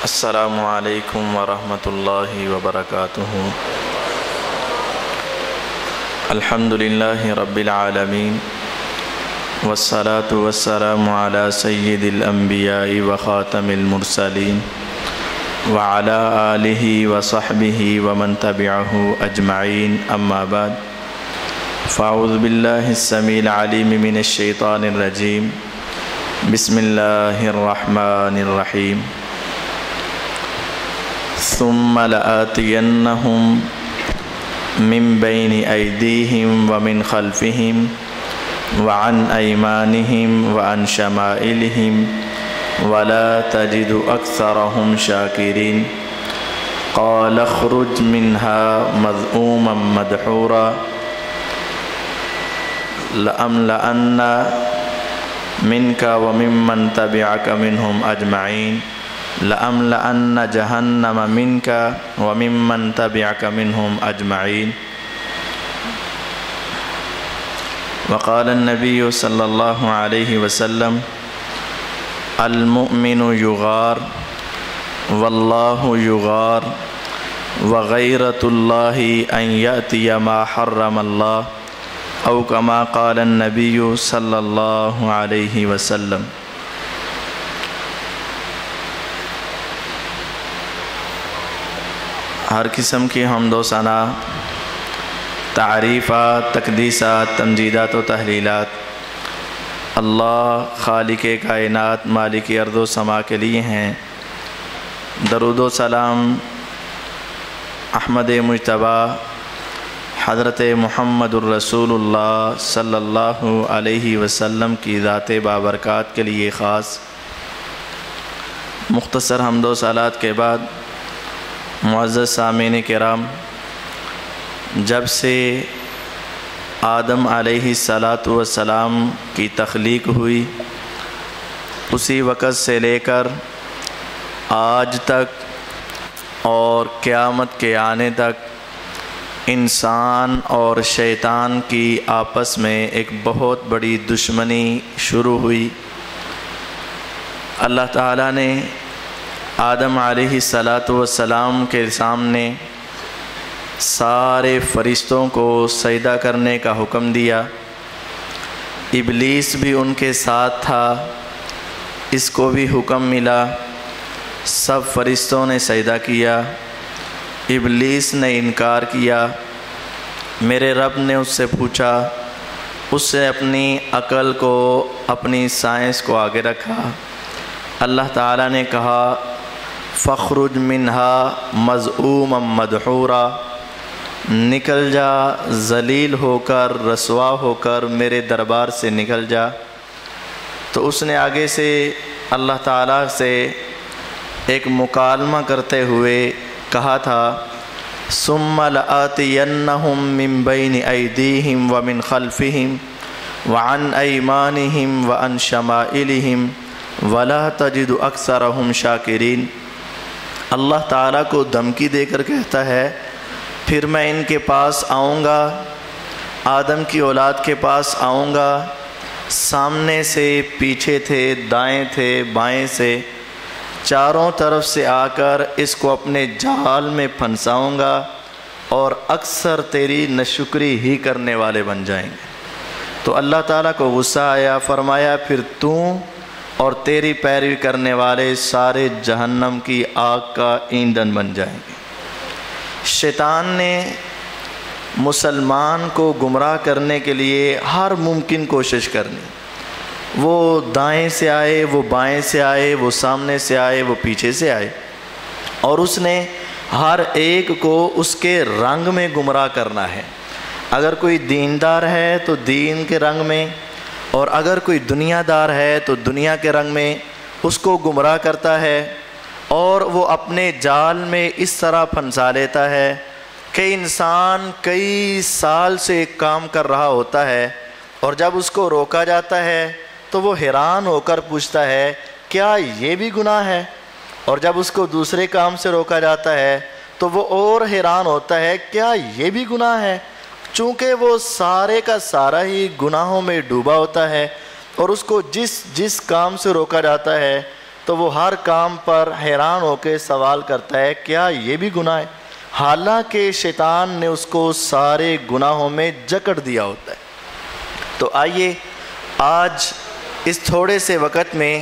السلام علیکم ورحمۃ اللہ وبرکاتہ۔ الحمد للہ رب العالمین والصلاة والسلام علی سید الانبیاء وخاتم المرسلین وعلی آلہ وصحبہ ومن تبعہ اجمعین، اما بعد فاعوذ باللہ السمیع العلیم من الشیطان الرجیم، بسم اللہ الرحمن الرحیم۔ ثم لآتینہم من بین ایدیہم ومن خلفہم وعن ایمانہم وعن شمائلہم ولا تجد اکثرہم شاکرین۔ قال اخرج منها مذءوما مدحورا لأملأن منك وممن تبعك منهم أجمعين لأملأن جہنم منك وممن تبعك منهم أجمعين۔ وقال النبي صلى الله عليه وسلم المؤمن يغار والله يغار وغيرة الله أن يأتي ما حرم الله أو كما قال النبي صلى الله عليه وسلم۔ ہر قسم کی حمد و ثنا، تعریفات، تقدیسات، تمجیدات و تحلیلات اللہ خالق کائنات مالک ارض و سما کے لیے ہیں۔ درود و سلام احمد مجتبی حضرت محمد الرسول اللہ صلی اللہ علیہ وسلم کی ذات بابرکات کے لیے خاص۔ مختصر حمد و صلات کے بعد معزز سامعین کرام، جب سے آدم علیہ السلام کی تخلیق ہوئی اسی وقت سے لے کر آج تک اور قیامت کے آنے تک انسان اور شیطان کی آپس میں ایک بہت بڑی دشمنی شروع ہوئی۔ اللہ تعالیٰ نے آدم علیہ السلام کے سامنے سارے فرشتوں کو سجدہ کرنے کا حکم دیا۔ ابلیس بھی ان کے ساتھ تھا، اس کو بھی حکم ملا۔ سب فرشتوں نے سجدہ کیا، ابلیس نے انکار کیا۔ میرے رب نے اس سے پوچھا، اس سے اپنی عقل کو، اپنی سائنس کو آگے رکھا۔ اللہ تعالیٰ نے کہا فخرج منہا مذءوما مدحورا، نکل جا ذلیل ہو کر، رسوا ہو کر میرے دربار سے نکل جا۔ تو اس نے آگے سے اللہ تعالیٰ سے ایک مکالمہ کرتے ہوئے کہا تھا ثم لآتینہم من بین ایدیہم ومن خلفہم وعن ایمانہم وعن شمائلہم ولا تجد اکثرہم شاکرین۔ اللہ تعالیٰ کو دھمکی دے کر کہتا ہے پھر میں ان کے پاس آؤں گا، آدم کی اولاد کے پاس آؤں گا، سامنے سے، پیچھے تھے، دائیں تھے، بائیں سے، چاروں طرف سے آ کر اس کو اپنے جال میں پھنساؤں گا اور اکثر تیری ناشکری ہی کرنے والے بن جائیں گے۔ تو اللہ تعالیٰ کو غصہ آیا، فرمایا پھر تو اور تیری پیروی کرنے والے سارے جہنم کی آگ کا ایندھن بن جائیں گے۔ شیطان نے مسلمان کو گمراہ کرنے کے لیے ہر ممکن کوشش کرنی، وہ دائیں سے آئے، وہ بائیں سے آئے، وہ سامنے سے آئے، وہ پیچھے سے آئے، اور اس نے ہر ایک کو اس کے رنگ میں گمراہ کرنا ہے۔ اگر کوئی دیندار ہے تو دین کے رنگ میں، اور اگر کوئی دنیا دار ہے تو دنیا کے رنگ میں اس کو گمراہ کرتا ہے، اور وہ اپنے جال میں اس طرح پھنسا لیتا ہے کہ انسان کئی سال سے ایک کام کر رہا ہوتا ہے، اور جب اس کو روکا جاتا ہے تو وہ حیران ہو کر پوچھتا ہے کیا یہ بھی گناہ ہے، اور جب اس کو دوسرے کام سے روکا جاتا ہے تو وہ اور حیران ہوتا ہے کیا یہ بھی گناہ ہے، چونکہ وہ سارے کا سارا ہی گناہوں میں ڈوبا ہوتا ہے اور اس کو جس کام سے روکا جاتا ہے تو وہ ہر کام پر حیران ہو کے سوال کرتا ہے کیا یہ بھی گناہ ہے، حالانکہ شیطان نے اس کو سارے گناہوں میں جکڑ دیا ہوتا ہے۔ تو آئیے آج اس تھوڑے سے وقت میں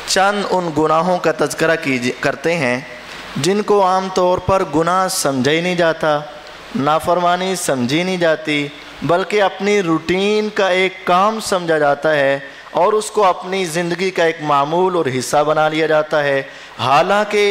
چند ان گناہوں کا تذکرہ کرتے ہیں جن کو عام طور پر گناہ سمجھا ہی نہیں جاتا، نافرمانی سمجھی نہیں جاتی، بلکہ اپنی روٹین کا ایک کام سمجھا جاتا ہے اور اس کو اپنی زندگی کا ایک معمول اور حصہ بنا لیا جاتا ہے۔ حالانکہ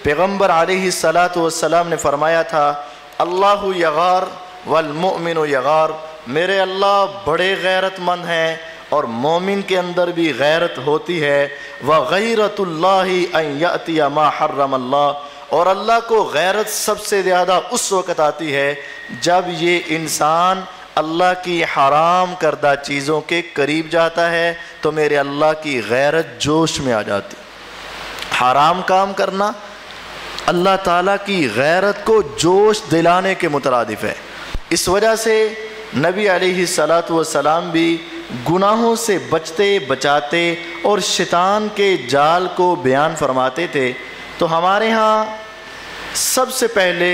پیغمبر علیہ السلام نے فرمایا تھا اللہ یغار والمؤمن یغار، میرے اللہ بڑے غیرت مند ہیں اور مومن کے اندر بھی غیرت ہوتی ہے۔ وغیرت اللہ ان یأتی ما حرم اللہ، اور اللہ کو غیرت سب سے زیادہ اس وقت آتی ہے جب یہ انسان اللہ کی حرام کردہ چیزوں کے قریب جاتا ہے تو میرے اللہ کی غیرت جوش میں آ جاتی۔ حرام کام کرنا اللہ تعالیٰ کی غیرت کو جوش دلانے کے مترادف ہے۔ اس وجہ سے نبی علیہ السلام بھی گناہوں سے بچتے بچاتے اور شیطان کے جال کو بیان فرماتے تھے۔ تو ہمارے ہاں سب سے پہلے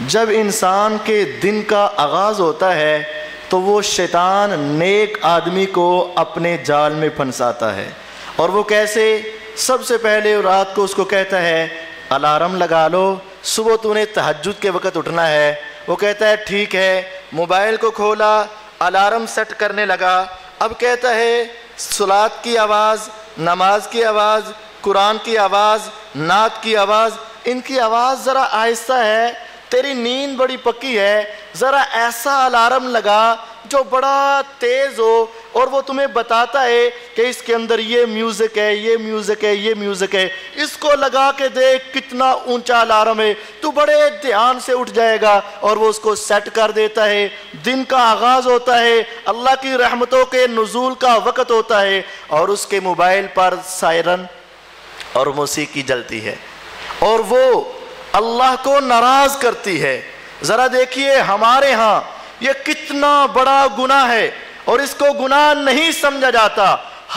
جب انسان کے دن کا آغاز ہوتا ہے تو وہ شیطان نیک آدمی کو اپنے جال میں پھنساتا ہے۔ اور وہ کیسے؟ سب سے پہلے رات کو اس کو کہتا ہے الارم لگا لو، صبح تو نے تہجد کے وقت اٹھنا ہے۔ وہ کہتا ہے ٹھیک ہے، موبائل کو کھولا، الارم سیٹ کرنے لگا۔ اب کہتا ہے صلاۃ کی آواز، نماز کی آواز، قرآن کی آواز، نعت کی آواز، ان کی آواز ذرا آہستہ ہے، تیری نیند بڑی پکی ہے، ذرا ایسا الارم لگا جو بڑا تیز ہو اور وہ تمہیں بتاتا ہے کہ اس کے اندر یہ میوزک ہے، یہ میوزک ہے، یہ میوزک ہے، اس کو لگا کے دیکھ کتنا اونچا الارم ہے، تو بڑے دھیان سے اٹھ جائے گا۔ اور وہ اس کو سیٹ کر دیتا ہے۔ دن کا آغاز ہوتا ہے، اللہ کی رحمتوں کے نزول کا وقت ہوتا ہے اور اس کے موبائل پر سائرن اور موسیقی جلتی ہے اور وہ اللہ کو ناراض کرتی ہے۔ ذرا دیکھیے ہمارے ہاں یہ کتنا بڑا گناہ ہے اور اس کو گناہ نہیں سمجھا جاتا۔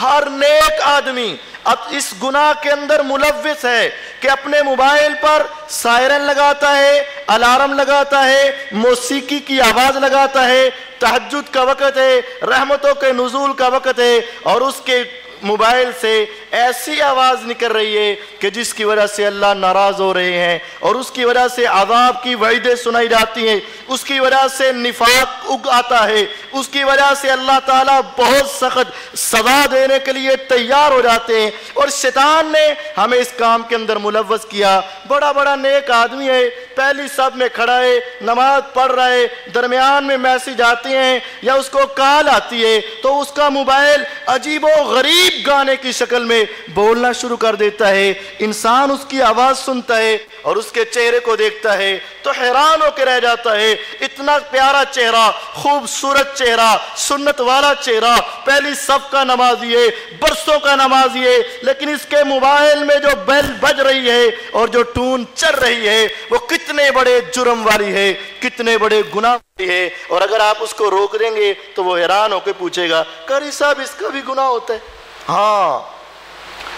ہر نیک آدمی اب اس گناہ کے اندر ملوث ہے کہ اپنے موبائل پر سائرن لگاتا ہے، الارم لگاتا ہے، موسیقی کی آواز لگاتا ہے، تہجد کا وقت ہے، رحمتوں کے نزول کا وقت ہے اور اس کے موبائل سے ایسی آواز نکل رہی ہے کہ جس کی وجہ سے اللہ ناراض ہو رہے ہیں اور اس کی وجہ سے عذاب کی وعیدیں سنائی جاتی ہیں، اس کی وجہ سے نفاق اگ آتا ہے، اس کی وجہ سے اللہ تعالیٰ بہت سخت سزا دینے کے لیے تیار ہو جاتے ہیں۔ اور شیطان نے ہمیں اس کام کے اندر ملوث کیا۔ بڑا بڑا نیک آدمی ہے، پہلی صف میں کھڑا ہے، نماز پڑھ رہا ہے، درمیان میں میسج آتے ہیں یا اس کو کال آتی ہے تو اس کا موبائل عجیب و غریب گانے کی شکل میں بولنا شروع کر دیتا ہے۔ انسان اس کی آواز سنتا ہے اور اس کے چہرے کو دیکھتا ہے تو حیران ہو کے رہ جاتا ہے۔ اتنا پیارا چہرہ، خوبصورت چہرہ، سنت والا چہرہ، پہلی صف کا نمازی ہے، برسوں کا نمازی ہے، لیکن اس کے موبائل میں جو بیل بج رہی ہے اور جو ٹون چل رہی ہے وہ کتنے بڑے جرم والی ہے، کتنے بڑے گناہ والی ہے۔ اور اگر آپ اس کو روک دیں گے تو وہ حیران ہو کے پوچھے گا قاری صاحب اس کا بھی گناہ ہوتا ہے؟ ہاں،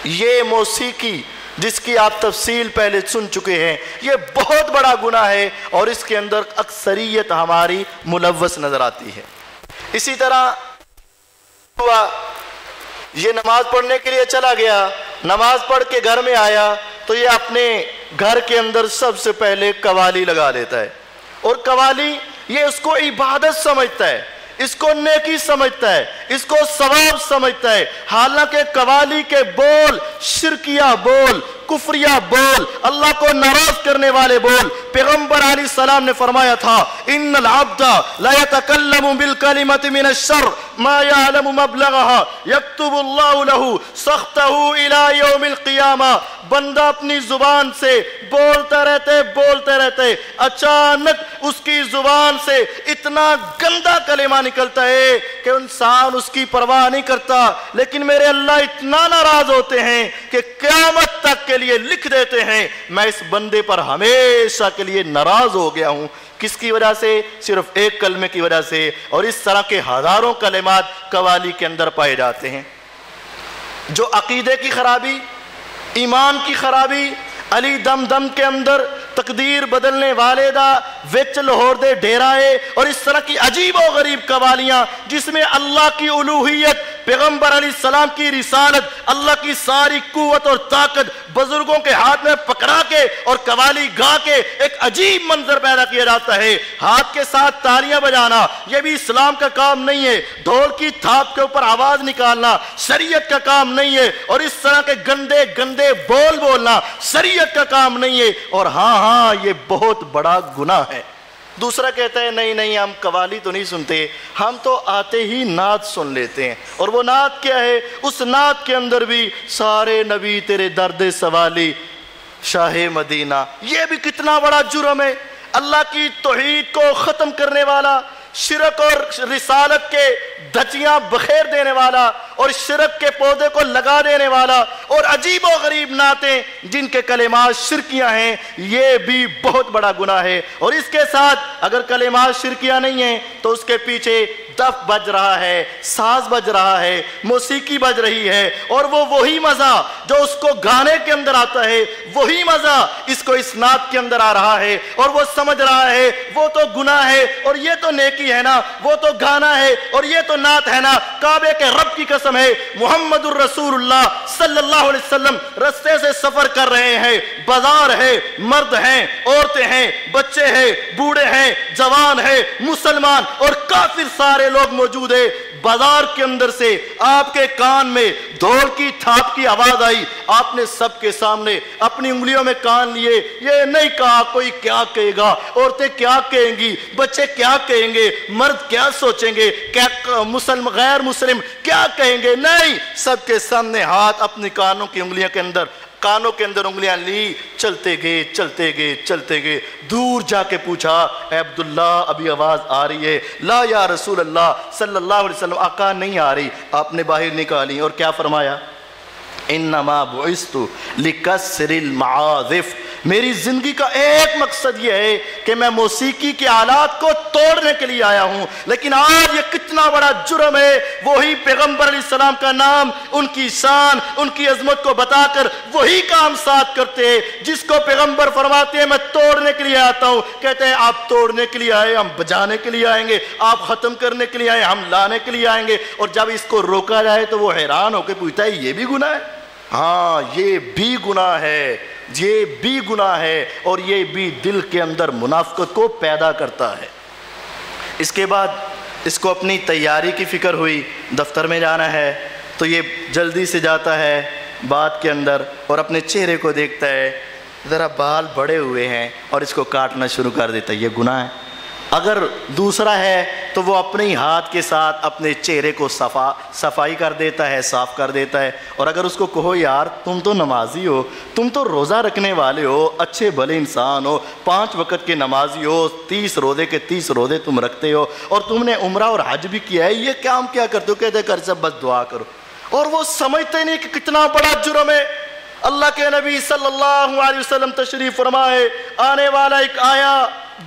یہ موسیقی جس کی آپ تفصیل پہلے سن چکے ہیں یہ بہت بڑا گناہ ہے اور اس کے اندر اکثریت ہماری ملوث نظر آتی ہے۔ اسی طرح ہوا، یہ نماز پڑھنے کے لیے چلا گیا، نماز پڑھ کے گھر میں آیا تو یہ اپنے گھر کے اندر سب سے پہلے قوالی لگا لیتا ہے اور قوالی یہ اس کو عبادت سمجھتا ہے، اس کو نیکی سمجھتا ہے، اس کو ثواب سمجھتا ہے، حالانکہ قوالی کے بول شرکیہ بول، کفریہ بول، اللہ کو ناراض کرنے والے بول۔ پیغمبر علیہ السلام نے فرمایا تھا ان العبد لا يتكلم بالكلمة من الشر ما يعلم مبلغها يكتب الله له سخطه الى يوم القيامة۔ بندہ اپنی زبان سے بولتے رہتے اچانک اس کی زبان سے اتنا گندا کلمہ نکلتا ہے کہ انسان انسان اس کی پرواہ نہیں کرتا، لیکن میرے اللہ اتنا ناراض ہوتے ہیں کہ قیامت تک کے لیے لکھ دیتے ہیں میں اس بندے پر ہمیشہ کے لیے ناراض ہو گیا ہوں۔ کس کی وجہ سے؟ صرف ایک کلمے کی وجہ سے۔ اور اس طرح کے ہزاروں کلمات قوالی کے اندر پائے جاتے ہیں۔ جو عقیدے کی خرابی، ایمان کی خرابی، علی دم دم کے اندر تقدیر بدلنے والے دا وچ لاہور دے ڈیرائے، اور اس طرح کی عجیب و غریب قوالیاں جس میں اللہ کی الوہیت، پیغمبر علیہ السلام کی رسالت، اللہ کی ساری قوت اور طاقت بزرگوں کے ہاتھ میں پکڑا کے اور قوالی گا کے ایک عجیب منظر پیدا کیا جاتا ہے۔ ہاتھ کے ساتھ تالیاں بجانا یہ بھی اسلام کا کام نہیں ہے، ڈھول کی تھاپ کے اوپر آواز نکالنا شریعت کا کام نہیں ہے، اور اس طرح کے گندے گندے بول بولنا شریعت کا کام نہیں ہے، اور ہاں یہ بہت بڑا گناہ ہے۔ دوسرا کہتا ہے نہیں ہم قوالی تو نہیں سنتے، ہم تو آتے ہی نعت سن لیتے ہیں، اور وہ نعت کیا ہے؟ اس نعت کے اندر بھی سارے نبی تیرے درد سوالی شاہ مدینہ، یہ بھی کتنا بڑا جرم ہے۔ اللہ کی توحید کو ختم کرنے والا، شرک اور رسالت کے دھچیاں بخیر دینے والا، اور شرک کے پودے کو لگا دینے والا، اور عجیب و غریب نعتیں جن کے کلمات شرکیاں ہیں، یہ بھی بہت بڑا گناہ ہے۔ اور اس کے ساتھ اگر کلمات شرکیاں نہیں ہیں تو اس کے پیچھے دف بج رہا ہے، ساز بج رہا ہے، موسیقی بج رہی ہے، اور وہی مزہ جو اس کو گانے کے اندر آتا ہے وہی مزہ اس کو اس نعت کے اندر آ رہا ہے، اور وہ سمجھ رہا ہے وہ تو گناہ ہے اور یہ تو نیکی ہے نا، وہ تو گانا ہے اور یہ تو نعت ہے نا۔ کعبے کے رب کی قسم ہے، محمد الرسول اللہ صلی اللہ علیہ وسلم رستے سے سفر کر رہے ہیں، بازار ہے، مرد ہیں، عورتیں ہیں، بچے ہیں، بوڑھے ہیں، جوان ہیں، مسلمان اور کافر سارے لوگ موجود ہیں۔ بازار کے اندر سے آپ کے کان میں ڈھول کی تھاپ کی آواز آئی، آپ نے سب کے سامنے اپنی انگلیوں میں کان لیے، یہ نہیں کہا کوئی کیا کہے گا، عورتیں کیا کہیں گی، بچے کیا کہیں گے، مرد کیا سوچیں گے، کیا غیر مسلم کیا کہیں گے، نہیں، سب کے سامنے ہاتھ اپنی کانوں کی انگلیوں کے اندر انگلیاں لی، چلتے گئے، دور جا کے پوچھا، اے عبداللہ ابھی آواز آ رہی ہے؟ لا یا رسول اللہ صلی اللہ علیہ وسلم، آقا نہیں آ رہی۔ آپ نے باہر نکالی اور کیا فرمایا؟ انما بعثت لکسر المعازف، میری زندگی کا ایک مقصد یہ ہے کہ میں موسیقی کے آلات کو توڑنے کے لیے آیا ہوں۔ لیکن آج یہ کتنا بڑا جرم ہے، وہی پیغمبر علیہ السلام کا نام، ان کی شان، ان کی عظمت کو بتا کر وہی کام ساتھ کرتے ہیں جس کو پیغمبر فرماتے ہیں میں توڑنے کے لیے آتا ہوں، کہتے ہیں آپ توڑنے کے لیے آئے، ہم بجانے کے لیے آئیں گے، آپ ختم کرنے کے لیے آئے، ہم لانے کے لیے آئیں گے۔ اور جب اس کو روکا جائے تو وہ حیران ہو کے پوچھتا ہے یہ بھی گناہ ہے؟ ہاں یہ بھی گناہ ہے، یہ بھی گناہ ہے، اور یہ بھی دل کے اندر منافقت کو پیدا کرتا ہے۔ اس کے بعد اس کو اپنی تیاری کی فکر ہوئی، دفتر میں جانا ہے تو یہ جلدی سے جاتا ہے بات کے اندر اور اپنے چہرے کو دیکھتا ہے، ذرا بال بڑے ہوئے ہیں اور اس کو کاٹنا شروع کر دیتا ہے، یہ گناہ ہے۔ اگر دوسرا ہے تو وہ اپنے ہی ہاتھ کے ساتھ اپنے چہرے کو صفائی کر دیتا ہے، صاف کر دیتا ہے۔ اور اگر اس کو کہو یار تم تو نمازی ہو، تم تو روزہ رکھنے والے ہو، اچھے بھلے انسان ہو، 5 وقت کے نمازی ہو، 30 روزے کے 30 روزے تم رکھتے ہو، اور تم نے عمرہ اور حج بھی کیا ہے، یہ کام کیا کرتے ہو؟ کہتے کر سب بس دعا کرو۔ اور وہ سمجھتے نہیں کہ کتنا بڑا جرم ہے۔ اللہ کے نبی صلی اللہ علیہ وسلم تشریف فرمائے، آنے والا ایک آیا،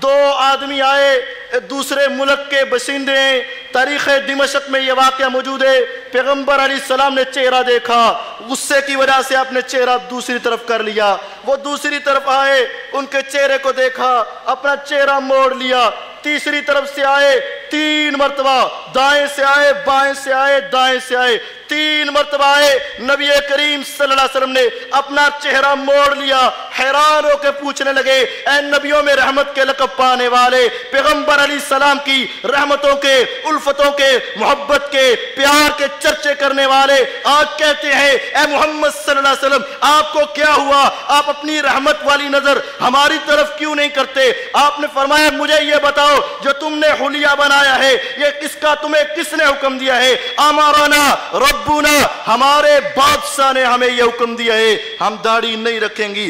2 آدمی آئے، دوسرے ملک کے باشندے ہیں، تاریخ دمشق میں یہ واقعہ موجود ہے۔ پیغمبر علیہ السلام نے چہرہ دیکھا، غصے کی وجہ سے اپنے چہرہ دوسری طرف کر لیا، وہ دوسری طرف آئے، ان کے چہرے کو دیکھا، اپنا چہرہ موڑ لیا، تیسری طرف سے آئے، 3 مرتبہ، دائیں سے آئے، بائیں سے آئے، دائیں سے آئے، 3 مرتبہ آئے، نبی کریم صلی اللہ علیہ وسلم نے اپنا چہرہ موڑ لیا، حیران ہو کے پوچھنے لگے، اے نبیوں میں رحمت کے لقب پانے والے، پیغمبر علیہ السلام کی رحمتوں کے، الفتوں کے، محبت کے، پیار کے چرچے کرنے والے، آج کہتے ہیں اے محمد صلی اللہ علیہ وسلم آپ کو کیا ہوا؟ آپ اپنی رحمت والی نظر ہماری طرف کیوں نہیں کرتے؟ آپ نے فرمایا مجھے یہ بتاؤ جو تم نے حلیہ بنایا ہے یہ اس کا تمہیں کس نے حکم دیا ہے؟ امرنا ربنا، ہمارے بادشاہ نے ہمیں یہ حکم دیا ہے، ہم داڑھی نہیں رکھیں گی۔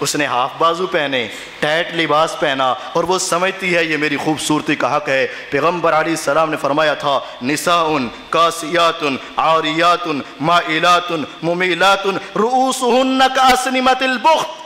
اس نے ہاف بازو پہنے، ٹائٹ لباس پہنا، اور وہ سمجھتی ہے یہ میری خوبصورتی کا حق ہے۔ پیغمبر علیہ السلام نے فرمایا تھا نساء کاسیات عاریات مائلات ممیلات رؤوسہن کاسنمۃ البخت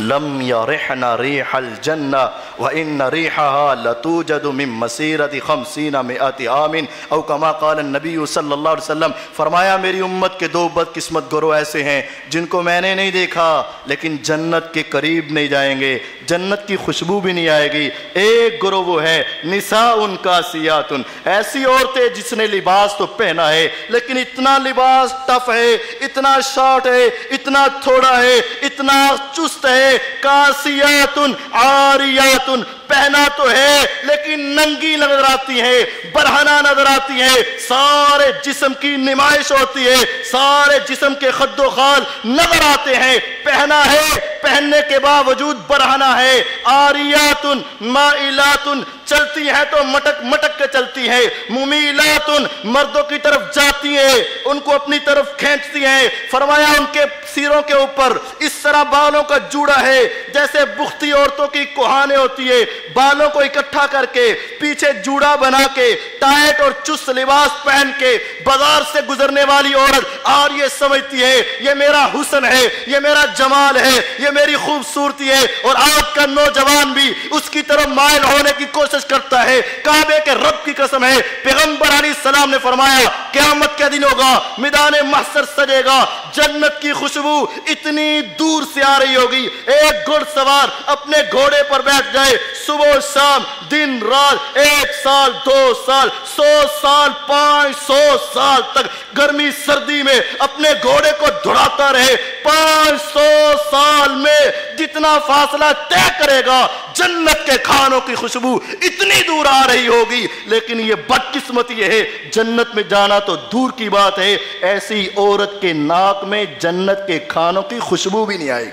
لم یرحن ریح الجنہ وان ریحها لتوجد من مسیرۃ 50 مئۃ عام او کما قال النبی صلی اللہ علیہ وسلم۔ فرمایا میری امت کے دو بدقسمت گروہ ایسے ہیں جن کو میں نے نہیں دیکھا لیکن جنت کے قریب نہیں جائیں گے، جنت کی خوشبو بھی نہیں آئے گی۔ ایک گروہ وہ ہے نساء کاسیات، ایسی عورتیں جس نے لباس تو پہنا ہے لیکن اتنا لباس ٹف ہے، اتنا شارٹ ہے، اتنا تھوڑا ہے، اتنا چست ہے، کاسیات عاریات، پہنا تو ہے لیکن ننگی نظر آتی ہے، برہنہ نظر آتی ہے، سارے جسم کی نمائش ہوتی ہے، سارے جسم کے خد و خال نظر آتے ہیں، پہنا ہے پہننے کے باوجود برہنہ ہے، عاریات مائلات، چلتی ہیں تو مٹک مٹک کے چلتی ہیں، ممیلات، مردوں کی طرف جاتی ہیں، ان کو اپنی طرف کھینچتی ہیں۔ فرمایا ان کے سیروں کے اوپر اس طرح بالوں کا جوڑا ہے جیسے بختی عورتوں کی کوہانے ہوتی ہے، بالوں کو اکٹھا کر کے پیچھے جوڑا بنا کے ٹائٹ اور چست لباس پہن کے بازار سے گزرنے والی عورت اور یہ سمجھتی ہے یہ میرا حسن ہے، یہ میرا جمال ہے، یہ میری خوبصورتی ہے، اور آج کا نوجوان بھی اس کی طرف مائل ہونے کی کوشش کرتا ہے۔ کعبے کے رب کی قسم ہے، پیغمبر علیہ السلام نے فرمایا قیامت کے دن ہوگا، میدان محشر سجے گا، جنت کی خوشبو اتنی دور سے آ رہی ہوگی، ایک گھڑ سوار اپنے گھوڑے پر بیٹھ جائے، صبح و شام دن رات 1 سال 2 سال 100 سال 500 سال تک گرمی سردی میں اپنے گھوڑے کو دوڑاتا رہے، 500 سال میں جتنا فاصلہ طے کرے گا جنت کے کھانوں کی خوشبو اتنی دور آ رہی ہوگی، لیکن یہ بدقسمتی یہ ہے جنت میں جانا تو دور کی بات ہے، ایسی عورت کے ناک میں جنت کے کھانوں کی خوشبو بھی نہیں آئے گی۔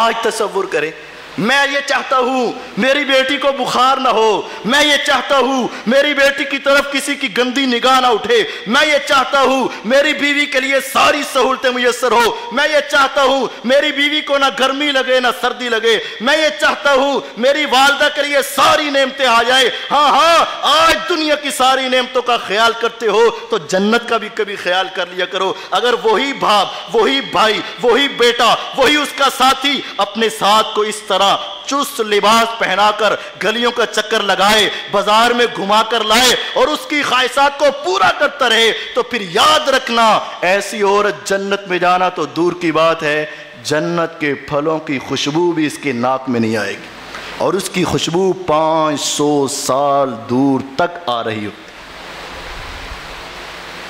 آج تصور کریں، میں یہ چاہتا ہوں میری بیٹی کو بخار نہ ہو، میں یہ چاہتا ہوں میری بیٹی کی طرف کسی کی گندی نگاہ نہ اٹھے، میں یہ چاہتا ہوں میری بیوی کے لیے ساری سہولتیں میسر ہو، میں یہ چاہتا ہوں میری بیوی کو نہ گرمی لگے نہ سردی لگے، میں یہ چاہتا ہوں میری والدہ کے لیے ساری نعمتیں آ جائیں۔ ہاں آج دنیا کی ساری نعمتوں کا خیال کرتے ہو تو جنت کا بھی کبھی خیال کر لیا کرو۔ اگر وہی باپ، وہی بھائی، وہی بیٹا، وہی اس کا ساتھی اپنے ساتھ کو اس طرح چست لباس پہنا کر گلیوں کا چکر لگائے، بازار میں گھما کر لائے اور اس کی خواہشات کو پورا کرتا رہے، تو پھر یاد رکھنا ایسی عورت جنت میں جانا تو دور کی بات ہے، جنت کے پھلوں کی خوشبو بھی اس کے ناک میں نہیں آئے گی، اور اس کی خوشبو 500 سال دور تک آ رہی ہو۔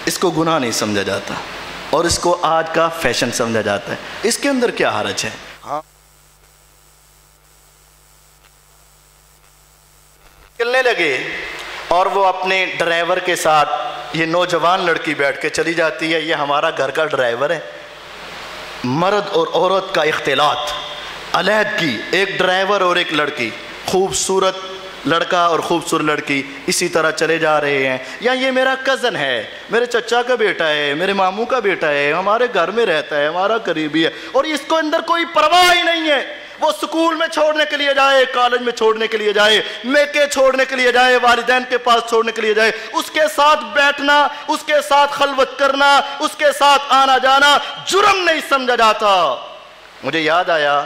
اس کو گناہ نہیں سمجھا جاتا اور اس کو آج کا فیشن سمجھا جاتا ہے، اس کے اندر کیا حرج ہے؟ چلنے لگے اور وہ اپنے ڈرائیور کے ساتھ، یہ نوجوان لڑکی بیٹھ کے چلی جاتی ہے، یہ ہمارا گھر کا ڈرائیور ہے، مرد اور عورت کا اختلاط، علیحدگی، ایک ڈرائیور اور ایک لڑکی، خوبصورت لڑکا اور خوبصورت لڑکی اسی طرح چلے جا رہے ہیں، یا یہ میرا کزن ہے، میرے چچا کا بیٹا ہے، میرے ماموں کا بیٹا ہے، ہمارے گھر میں رہتا ہے، ہمارا قریبی ہے، اور اس کو اندر کوئی پرواہ ہی نہیں ہے، وہ سکول میں چھوڑنے کے لیے جائے، کالج میں چھوڑنے کے لیے جائے، میکے چھوڑنے کے لیے جائے، والدین کے پاس چھوڑنے کے لیے جائے، اس کے ساتھ بیٹھنا، اس کے ساتھ خلوت کرنا، اس کے ساتھ آنا جانا جرم نہیں سمجھا جاتا۔ مجھے یاد آیا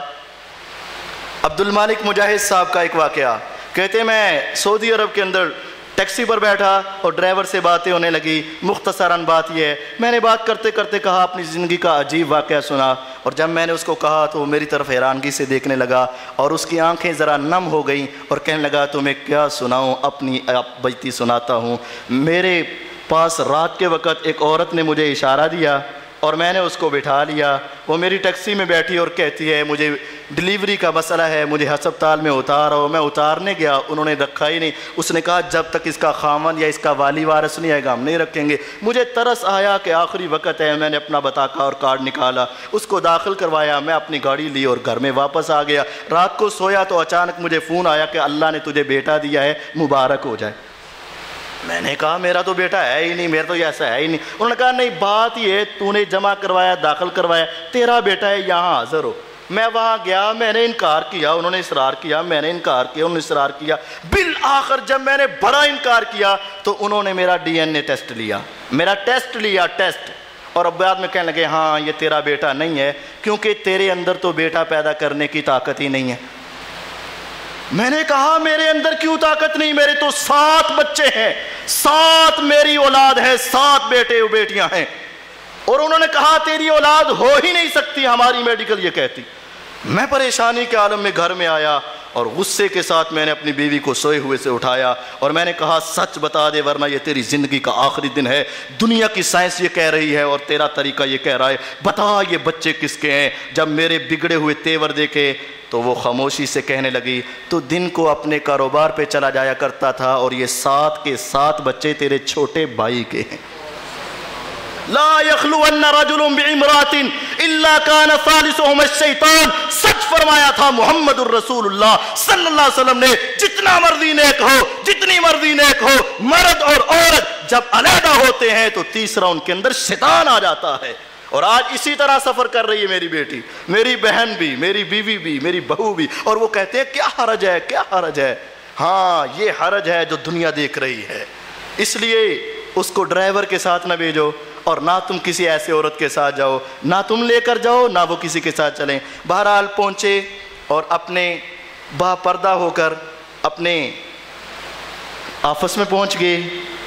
عبد المالک مجاہد صاحب کا ایک واقعہ، کہتے میں سعودی عرب کے اندر ٹیکسی پر بیٹھا اور ڈرائیور سے باتیں ہونے لگی، مختصراً بات یہ ہے، میں نے بات کرتے کرتے کہا اپنی زندگی کا عجیب واقعہ سنا، اور جب میں نے اس کو کہا تو وہ میری طرف حیرانگی سے دیکھنے لگا اور اس کی آنکھیں ذرا نم ہو گئیں اور کہنے لگا تمہیں کیا سناؤں، اپنی بیتی سناتا ہوں۔ میرے پاس رات کے وقت ایک عورت نے مجھے اشارہ دیا اور میں نے اس کو بٹھا لیا، وہ میری ٹیکسی میں بیٹھی اور کہتی ہے مجھے ڈیلیوری کا مسئلہ ہے، مجھے ہسپتال میں اتارو۔ میں اتارنے گیا، انہوں نے رکھا ہی نہیں، اس نے کہا جب تک اس کا خامن یا اس کا والی وارث نہیں آئے گا ہم نہیں رکھیں گے۔ مجھے ترس آیا کہ آخری وقت ہے، میں نے اپنا بطاقہ اور کارڈ نکالا، اس کو داخل کروایا، میں اپنی گاڑی لی اور گھر میں واپس آ گیا۔ رات کو سویا تو اچانک مجھے فون آیا کہ اللہ نے تجھے بیٹا دیا ہے، مبارک ہو جائے۔ میں نے کہا میرا تو بیٹا ہے ہی نہیں، میرا تو ایسا ہے ہی نہیں۔ انہوں نے کہا نہیں، بات یہ تو نے جمع کروایا، داخل کروایا، تیرا بیٹا ہے، یہاں حاضر ہو۔ میں وہاں گیا، میں نے انکار کیا، انہوں نے اصرار کیا، میں نے انکار کیا، انہوں نے اصرار کیا، بالآخر جب میں نے بڑا انکار کیا تو انہوں نے میرا ڈی این اے ٹیسٹ لیا، میرا ٹیسٹ لیا، ٹیسٹ، اور اب بعد میں کہنے لگے ہاں یہ تیرا بیٹا نہیں ہے، کیونکہ تیرے اندر تو بیٹا پیدا کرنے کی طاقت ہی نہیں ہے۔ میں نے کہا میرے اندر کیوں طاقت نہیں؟ میرے تو 7 بچے ہیں، 7 میری اولاد ہے، 7 بیٹے و بیٹیاں ہیں۔ اور انہوں نے کہا تیری اولاد ہو ہی نہیں سکتی، ہماری میڈیکل یہ کہتی۔ میں پریشانی کے عالم میں گھر میں آیا اور غصے کے ساتھ میں نے اپنی بیوی کو سوئے ہوئے سے اٹھایا اور میں نے کہا سچ بتا دے ورنہ یہ تیری زندگی کا آخری دن ہے، دنیا کی سائنس یہ کہہ رہی ہے اور تیرا طریقہ یہ کہہ رہا ہے، بتا یہ بچے کس کے ہیں؟ جب میرے بگڑے ہوئے تیور دیکھے تو وہ خاموشی سے کہنے لگی تو دن کو اپنے کاروبار پہ چلا جایا کرتا تھا اور یہ 7 کے 7 بچے تیرے چھوٹے بھائی کے ہیں۔ لا يخلون رجل بعمرات الا كان ثالثهم الشیطان، سچ فرمایا تھا محمد الرسول اللہ صلی اللہ علیہ وسلم نے، جتنا مرضی نیک ہو، جتنی مرضی نیک ہو، مرد اور عورت جب علیحدہ ہوتے ہیں تو تیسرا ان کے اندر شیطان آ جاتا ہے۔ اور آج اسی طرح سفر کر رہی ہے میری بیٹی، میری بہن بھی، میری بیوی بھی، میری بہو بھی، اور وہ کہتے ہیں کیا حرج ہے، کیا حرج ہے؟ ہاں یہ حرج ہے جو دنیا دیکھ رہی ہے، اس لیے اس کو ڈرائیور کے ساتھ نہ بھیجو اور نہ تم کسی ایسے عورت کے ساتھ جاؤ، نہ تم لے کر جاؤ نہ وہ کسی کے ساتھ چلیں۔ بہرحال پہنچے اور اپنے با پردہ ہو کر اپنے آفس میں پہنچ گئے،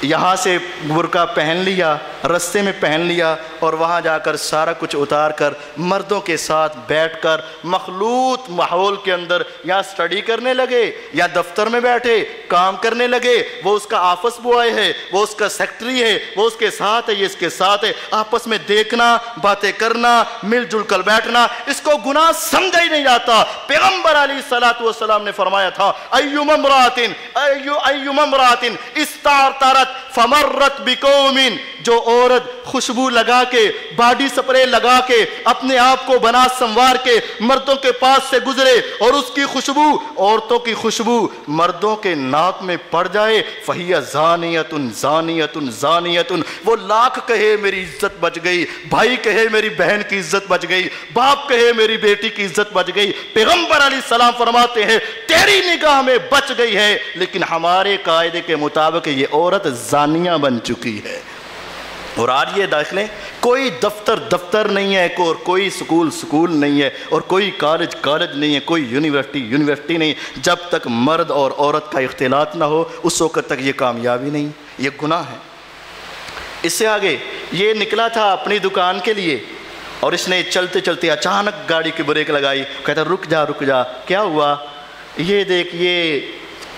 یہاں سے برقع پہن لیا، رستے میں پہن لیا اور وہاں جا کر سارا کچھ اتار کر مردوں کے ساتھ بیٹھ کر مخلوط ماحول کے اندر یا سٹڈی کرنے لگے یا دفتر میں بیٹھے کام کرنے لگے۔ وہ اس کا آفس بوائے ہے، وہ اس کا سیکٹری ہے، وہ اس کے ساتھ ہے، یہ اس کے ساتھ ہے، آپس میں دیکھنا، باتیں کرنا، مل جل کر بیٹھنا، اس کو گناہ سمجھا ہی نہیں جاتا۔ پیغمبر علیہ الصلوۃ والسلام نے فرمایا تھا ایما امرأۃ استعطرت فمرت بقوم، جو عورت خوشبو لگا کے، باڈی سپرے لگا کے، اپنے آپ کو بنا سنوار کے مردوں کے پاس سے گزرے اور اس کی خوشبو، عورتوں کی خوشبو مردوں کے ناک میں پڑ جائے، فہی زانیۃ زانیۃ زانیۃ، وہ لاکھ کہے میری عزت بچ گئی، بھائی کہے میری بہن کی عزت بچ گئی، باپ کہے میری بیٹی کی عزت بچ گئی۔ پیغمبر علیہ السلام فرماتے ہیں تیری نگاہ میں بچ گئی ہے لیکن ہمارے قاعدے کے مطابق یہ عورت زانیہ بن چکی ہے۔ اور آج یہ داخلیں کوئی دفتر نہیں ہے، اور کوئی سکول نہیں ہے، اور کوئی کالج نہیں ہے، کوئی یونیورسٹی نہیں، جب تک مرد اور عورت کا اختلاط نہ ہو اس وقت تک یہ کامیابی نہیں، یہ گناہ ہے۔ اس سے آگے یہ نکلا تھا اپنی دکان کے لیے اور اس نے چلتے چلتے اچانک گاڑی کی بریک لگائی، کہتا رک جا، کیا ہوا؟ یہ دیکھ یہ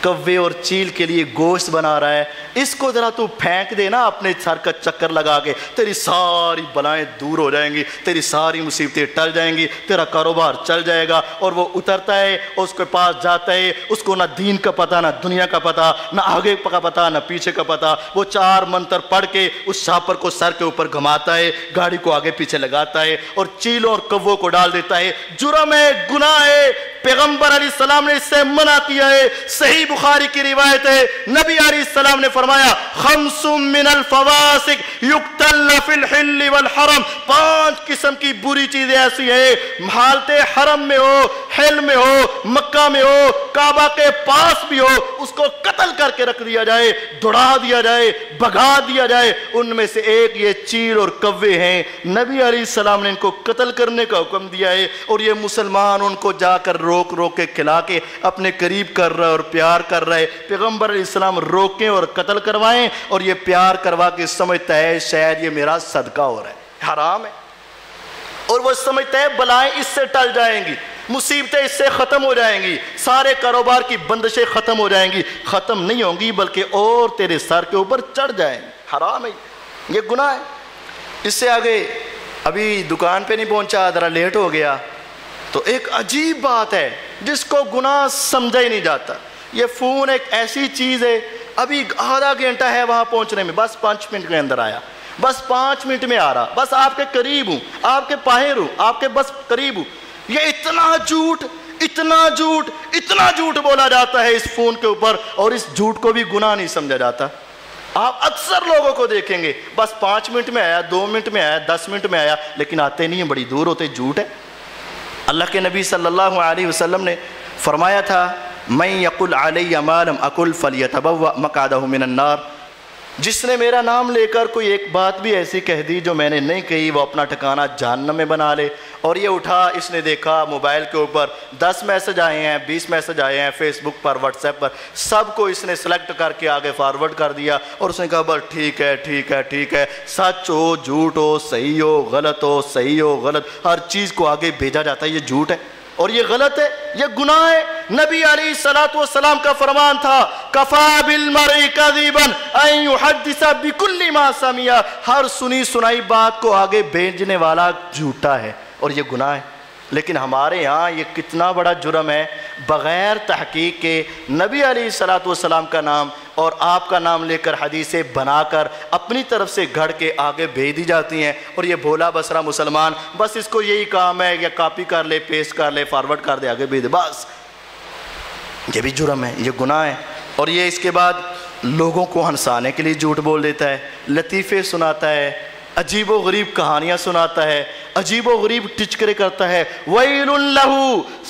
کوے اور چیل کے لیے گوشت بنا رہا ہے، اس کو ذرا تو پھینک دے نا اپنے سر کا چکر لگا کے، تیری ساری بلائیں دور ہو جائیں گی، تیری ساری مصیبتیں ٹل جائیں گی، تیرا کاروبار چل جائے گا۔ اور وہ اترتا ہے اور اس کے پاس جاتا ہے، اس کو نہ دین کا پتہ، نہ دنیا کا پتہ، نہ آگے کا پتہ، نہ پیچھے کا پتہ۔ وہ 4 منتر پڑھ کے اس شاپر کو سر کے اوپر گھماتا ہے، گاڑی کو آگے پیچھے لگاتا ہے اور چیلوں اور کووں کو ڈال دیتا ہے۔ جرم ہے، گناہ ہے، پیغمبر علیہ السلام نے اس سے منع کیا ہے۔ صحیح بخاری کی روایت ہے، نبی علیہ السلام نے فرمایا 5 من الفواسق یقتلن فی الحل والحرم، 5 قسم کی بری چیزیں ایسی ہیں، حالت حرم میں ہو، حل میں ہو، مکہ میں ہو، کعبہ کے پاس بھی ہو، اس کو قتل کر کے رکھ دیا جائے، دوڑا دیا جائے، بھگا دیا جائے۔ ان میں سے ایک یہ چیل اور کوے ہیں، نبی علیہ السلام نے ان کو قتل کرنے کا حکم دیا ہے اور یہ مسلمان ان کو جا کر روک کے کھلا کے اپنے قریب کر رہا ہے اور پیار کر رہا ہے۔ پیغمبر علیہ السلام روکیں اور قتل کروائیں اور یہ پیار کروا کے سمجھتا ہے شاید یہ میرا صدقہ ہو رہا ہے، حرام ہے، اور وہ سمجھتا ہے بلائیں اس سے ٹل جائیں گی، مصیبتیں اس سے ختم ہو جائیں گی، سارے کاروبار کی بندشیں ختم ہو جائیں گی۔ ختم نہیں ہوں گی بلکہ اور تیرے سر کے اوپر چڑھ جائیں گی، حرام ہے، یہ گناہ ہے۔ اس سے آگے ابھی دکان پہ نہیں پہنچا، ذرا لیٹ ہو گیا، تو ایک عجیب بات ہے جس کو گناہ سمجھا ہی نہیں جاتا۔ یہ فون ایک ایسی چیز ہے، ابھی آدھا گھنٹہ ہے وہاں پہنچنے میں، بس 5 منٹ کے اندر آیا، بس 5 منٹ میں آ رہا، بس آپ کے قریب ہوں، آپ کے پاہر ہوں، آپ کے بس قریب ہوں۔ یہ اتنا جھوٹ بولا جاتا ہے اس فون کے اوپر، اور اس جھوٹ کو بھی گناہ نہیں سمجھا جاتا۔ آپ اکثر لوگوں کو دیکھیں گے بس 5 منٹ میں آیا، 2 منٹ میں آیا، 10 منٹ میں آیا، لیکن آتے نہیں ہیں، بڑی دور ہوتے، جھوٹ ہے۔ اللہ کے نبی صلی اللہ علیہ وسلم نے فرمایا تھا من یقل علی ما لم اقل فلیتبوأ مقعدہ من النار، جس نے میرا نام لے کر کوئی ایک بات بھی ایسی کہہ دی جو میں نے نہیں کہی، وہ اپنا ٹھکانہ جہنم میں بنا لے۔ اور یہ اٹھا، اس نے دیکھا موبائل کے اوپر 10 میسج آئے ہیں، 20 میسج آئے ہیں، فیس بک پر، واٹس ایپ پر، سب کو اس نے سلیکٹ کر کے آگے فارورڈ کر دیا، اور اس نے کہا بس ٹھیک ہے ٹھیک ہے ٹھیک ہے، سچ ہو جھوٹ ہو، صحیح ہو غلط ہو، صحیح ہو غلط، ہر چیز کو آگے بھیجا جاتا ہے۔ یہ جھوٹ ہے اور یہ غلط ہے، یہ گناہ ہے۔ نبی علیہ الصلوۃ والسلام کا فرمان تھا کفا بالمرء کذبا ان یحدث بکل ما سمع، ہر سنی سنائی بات کو آگے بھیجنے والا جھوٹا ہے اور یہ گناہ ہے۔ لیکن ہمارے ہاں یہ کتنا بڑا جرم ہے، بغیر تحقیق کے نبی علیہ الصلوۃ والسلام کا نام اور آپ کا نام لے کر حدیثیں بنا کر اپنی طرف سے گھڑ کے آگے بھیج دی جاتی ہیں، اور یہ بھولا بسرا مسلمان بس اس کو یہی کام ہے، یا کاپی کر لے، پیسٹ کر لے، فارورڈ کر دے، آگے بھیج دے، بس۔ یہ بھی جرم ہے، یہ گناہ ہے۔ اور یہ اس کے بعد لوگوں کو ہنسانے کے لیے جھوٹ بول دیتا ہے، لطیفے سناتا ہے، عجیب و غریب کہانیاں سناتا ہے، عجیب و غریب ٹچکرے کرتا ہے۔ ویل لہ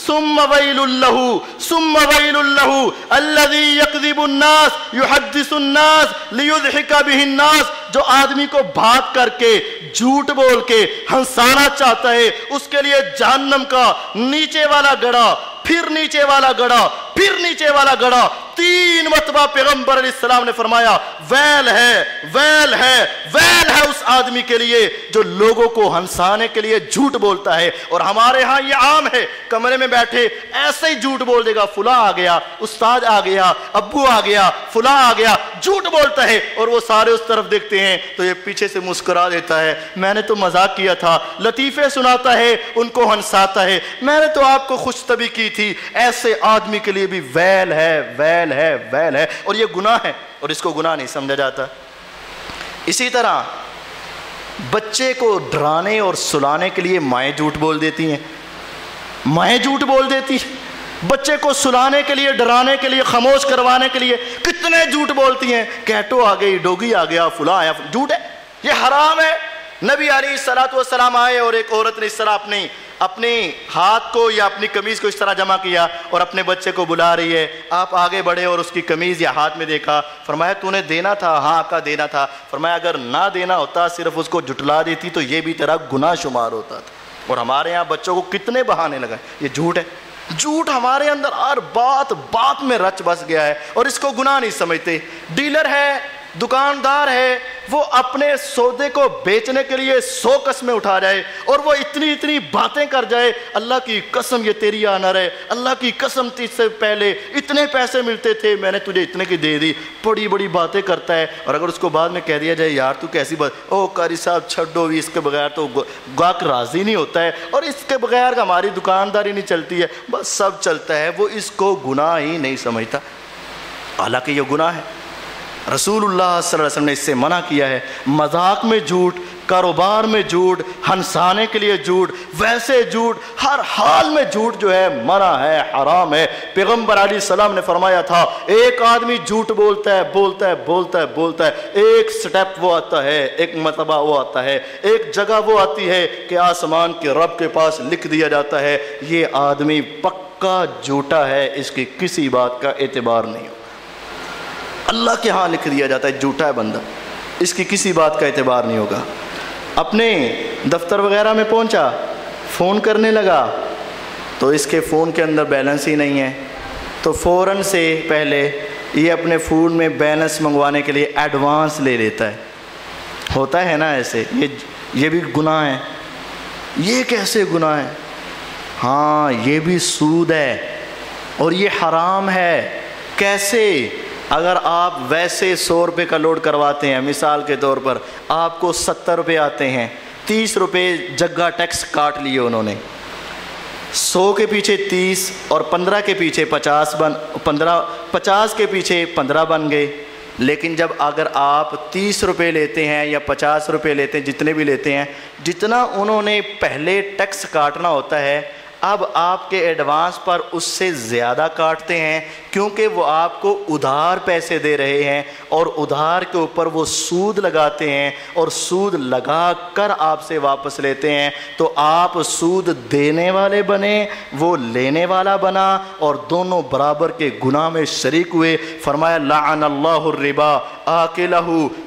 ثم ویل لہ ثم ویل لہ الذی یکذب الناس یحدث الناس لیضحک بہ الناس، جو آدمی کو بات کر کے جھوٹ بول کے ہنسانا چاہتا ہے، اس کے لیے جہنم کا نیچے والا گڑھا، پھر نیچے والا گڑھا، پھر نیچے والا گڑھا، 3 مرتبہ پیغمبر علیہ السلام نے فرمایا ویل ہے ویل ہے ویل ہے اس آدمی کے لیے جو لوگوں کو ہنسانے کے لیے جھوٹ بولتا ہے۔ اور ہمارے ہاں یہ عام ہے، کمرے میں بیٹھے ایسے ہی جھوٹ بول دے گا، فلاں آ گیا، استاد آ گیا، ابو آ گیا، فلاں آ گیا، جھوٹ بولتا ہے، اور وہ سارے اس طرف دیکھتے ہیں تو یہ پیچھے سے مسکرا دیتا ہے، میں نے تو مذاق کیا تھا، لطیفے سناتا ہے، ان کو ہنساتا ہے، میں نے تو آپ کو خوش طبع کی تھی۔ ایسے آدمی کے لیے بھی ویل ہے ویل ہے ویل ہے، اور یہ گناہ ہے اور اس کو گناہ نہیں سمجھا جاتا۔ اسی طرح بچے کو ڈرانے اور سلانے کے لیے مائیں جھوٹ بول دیتی ہیں، مائیں جھوٹ بول دیتی ہیں، بچے کو سلانے کے لیے، ڈرانے کے لیے، خاموش کروانے کے لیے کتنے جھوٹ بولتی ہیں، کیٹو آ گئی، ڈوگی آ گیا، فلاں آیا، جھوٹ ہے، یہ حرام ہے۔ نبی علیہ الصلوۃ والسلام آئے اور ایک عورت نے اس طرح اپنے ہاتھ کو یا اپنی قمیض کو اس طرح جمع کیا اور اپنے بچے کو بلا رہی ہے، آپ آگے بڑھے اور اس کی قمیض یا ہاتھ میں دیکھا، فرمایا تو نے دینا تھا؟ ہاں آقا دینا تھا۔ فرمایا اگر نہ دینا ہوتا، صرف اس کو جھٹلا دیتی تو یہ بھی تیرا گناہ شمار ہوتا تھا۔ اور ہمارے ہاں بچوں کو کتنے بہانے لگائے، یہ جھوٹ ہے، جھوٹ ہمارے اندر ہر بات میں رچ بس گیا ہے اور اس کو گناہ نہیں سمجھتے۔ ڈیلر ہے، دکاندار ہے، وہ اپنے سودے کو بیچنے کے لیے 100 قسمیں اٹھا جائے اور وہ اتنی باتیں کر جائے، اللہ کی قسم یہ تیری آنر ہے، اللہ کی قسم اس سے پہلے اتنے پیسے ملتے تھے، میں نے تجھے اتنے کی دے دی، بڑی باتیں کرتا ہے، اور اگر اس کو بعد میں کہہ دیا جائے یار تو کیسی بات، او قاری صاحب چھڈو بھی، اس کے بغیر تو گاہک راضی نہیں ہوتا ہے، اور اس کے بغیر ہماری دکانداری نہیں چلتی ہے، بس سب چلتا ہے، وہ اس کو گناہ ہی نہیں سمجھتا، حالانکہ یہ گناہ ہے۔ رسول اللہ صلی اللہ علیہ وسلم نے اس سے منع کیا ہے، مذاق میں جھوٹ، کاروبار میں جھوٹ، ہنسانے کے لیے جھوٹ، ویسے جھوٹ، ہر حال میں جھوٹ جو ہے منع ہے، حرام ہے۔ پیغمبر علیہ السلام نے فرمایا تھا ایک آدمی جھوٹ بولتا ہے، ایک سٹیپ وہ آتا ہے، ایک مرتبہ وہ آتا ہے، ایک جگہ وہ آتی ہے کہ آسمان کے رب کے پاس لکھ دیا جاتا ہے یہ آدمی پکا جھوٹا ہے، اس کی کسی بات کا اعتبار نہیں ہو، اللہ کے ہاں لکھ دیا جاتا ہے جھوٹا ہے بندہ، اس کی کسی بات کا اعتبار نہیں ہوگا۔ اپنے دفتر وغیرہ میں پہنچا، فون کرنے لگا تو اس کے فون کے اندر بیلنس ہی نہیں ہے، تو فوراً سے پہلے یہ اپنے فون میں بیلنس منگوانے کے لیے ایڈوانس لے لیتا ہے، ہوتا ہے نا ایسے، یہ بھی گناہ ہے۔ یہ کیسے گناہ ہے؟ ہاں یہ بھی سود ہے اور یہ حرام ہے۔ کیسے؟ اگر آپ ویسے 100 روپے کا لوڈ کرواتے ہیں، مثال کے طور پر آپ کو 70 روپے آتے ہیں، 30 روپے جگہ ٹیکس کاٹ لیے انہوں نے، 100 کے پیچھے 30 اور 15 کے پیچھے 50 کے پیچھے 15 بن گئے۔ لیکن جب اگر آپ 30 روپے لیتے ہیں یا 50 روپے لیتے ہیں، جتنے بھی لیتے ہیں، جتنا انہوں نے پہلے ٹیکس کاٹنا ہوتا ہے، اب آپ کے ایڈوانس پر اس سے زیادہ کاٹتے ہیں، کیونکہ وہ آپ کو ادھار پیسے دے رہے ہیں اور ادھار کے اوپر وہ سود لگاتے ہیں اور سود لگا کر آپ سے واپس لیتے ہیں۔ تو آپ سود دینے والے بنے، وہ لینے والا بنا، اور دونوں برابر کے گناہ میں شریک ہوئے۔ فرمایا لعن اللہ الربا آکلہ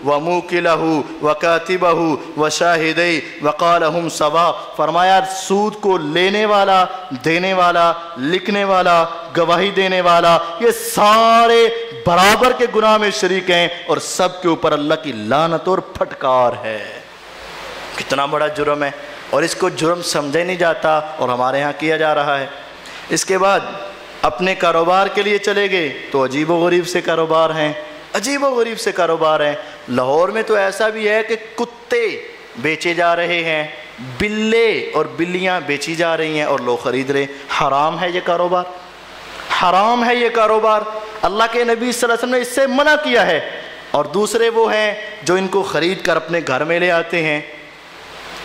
وموکلہ وکاتبہ وشاہدی وقال ہم سوا۔ فرمایا سود کو لینے والا، دینے والا، لکھنے والا، گواہی دینے والا، یہ سارے برابر کے گناہ میں شریک ہیں، اور سب کے اوپر اللہ کی لعنت اور پھٹکار ہے۔ کتنا بڑا جرم ہے، اور اس کو جرم سمجھا ہی نہیں جاتا، اور ہمارے ہاں کیا جا رہا ہے۔ اس کے بعد اپنے کاروبار کے لیے چلے گئے تو عجیب و غریب سے کاروبار ہیں، عجیب و غریب سے کاروبار ہیں۔ لاہور میں تو ایسا بھی ہے کہ کتے بیچے جا رہے ہیں، بلے اور بلیاں بیچی جا رہی ہیں اور لوگ خرید رہے ہیں۔ حرام ہے یہ کاروبار، حرام ہے یہ کاروبار۔ اللہ کے نبی صلی اللہ علیہ وسلم نے اس سے منع کیا ہے۔ اور دوسرے وہ ہیں جو ان کو خرید کر اپنے گھر میں لے آتے ہیں،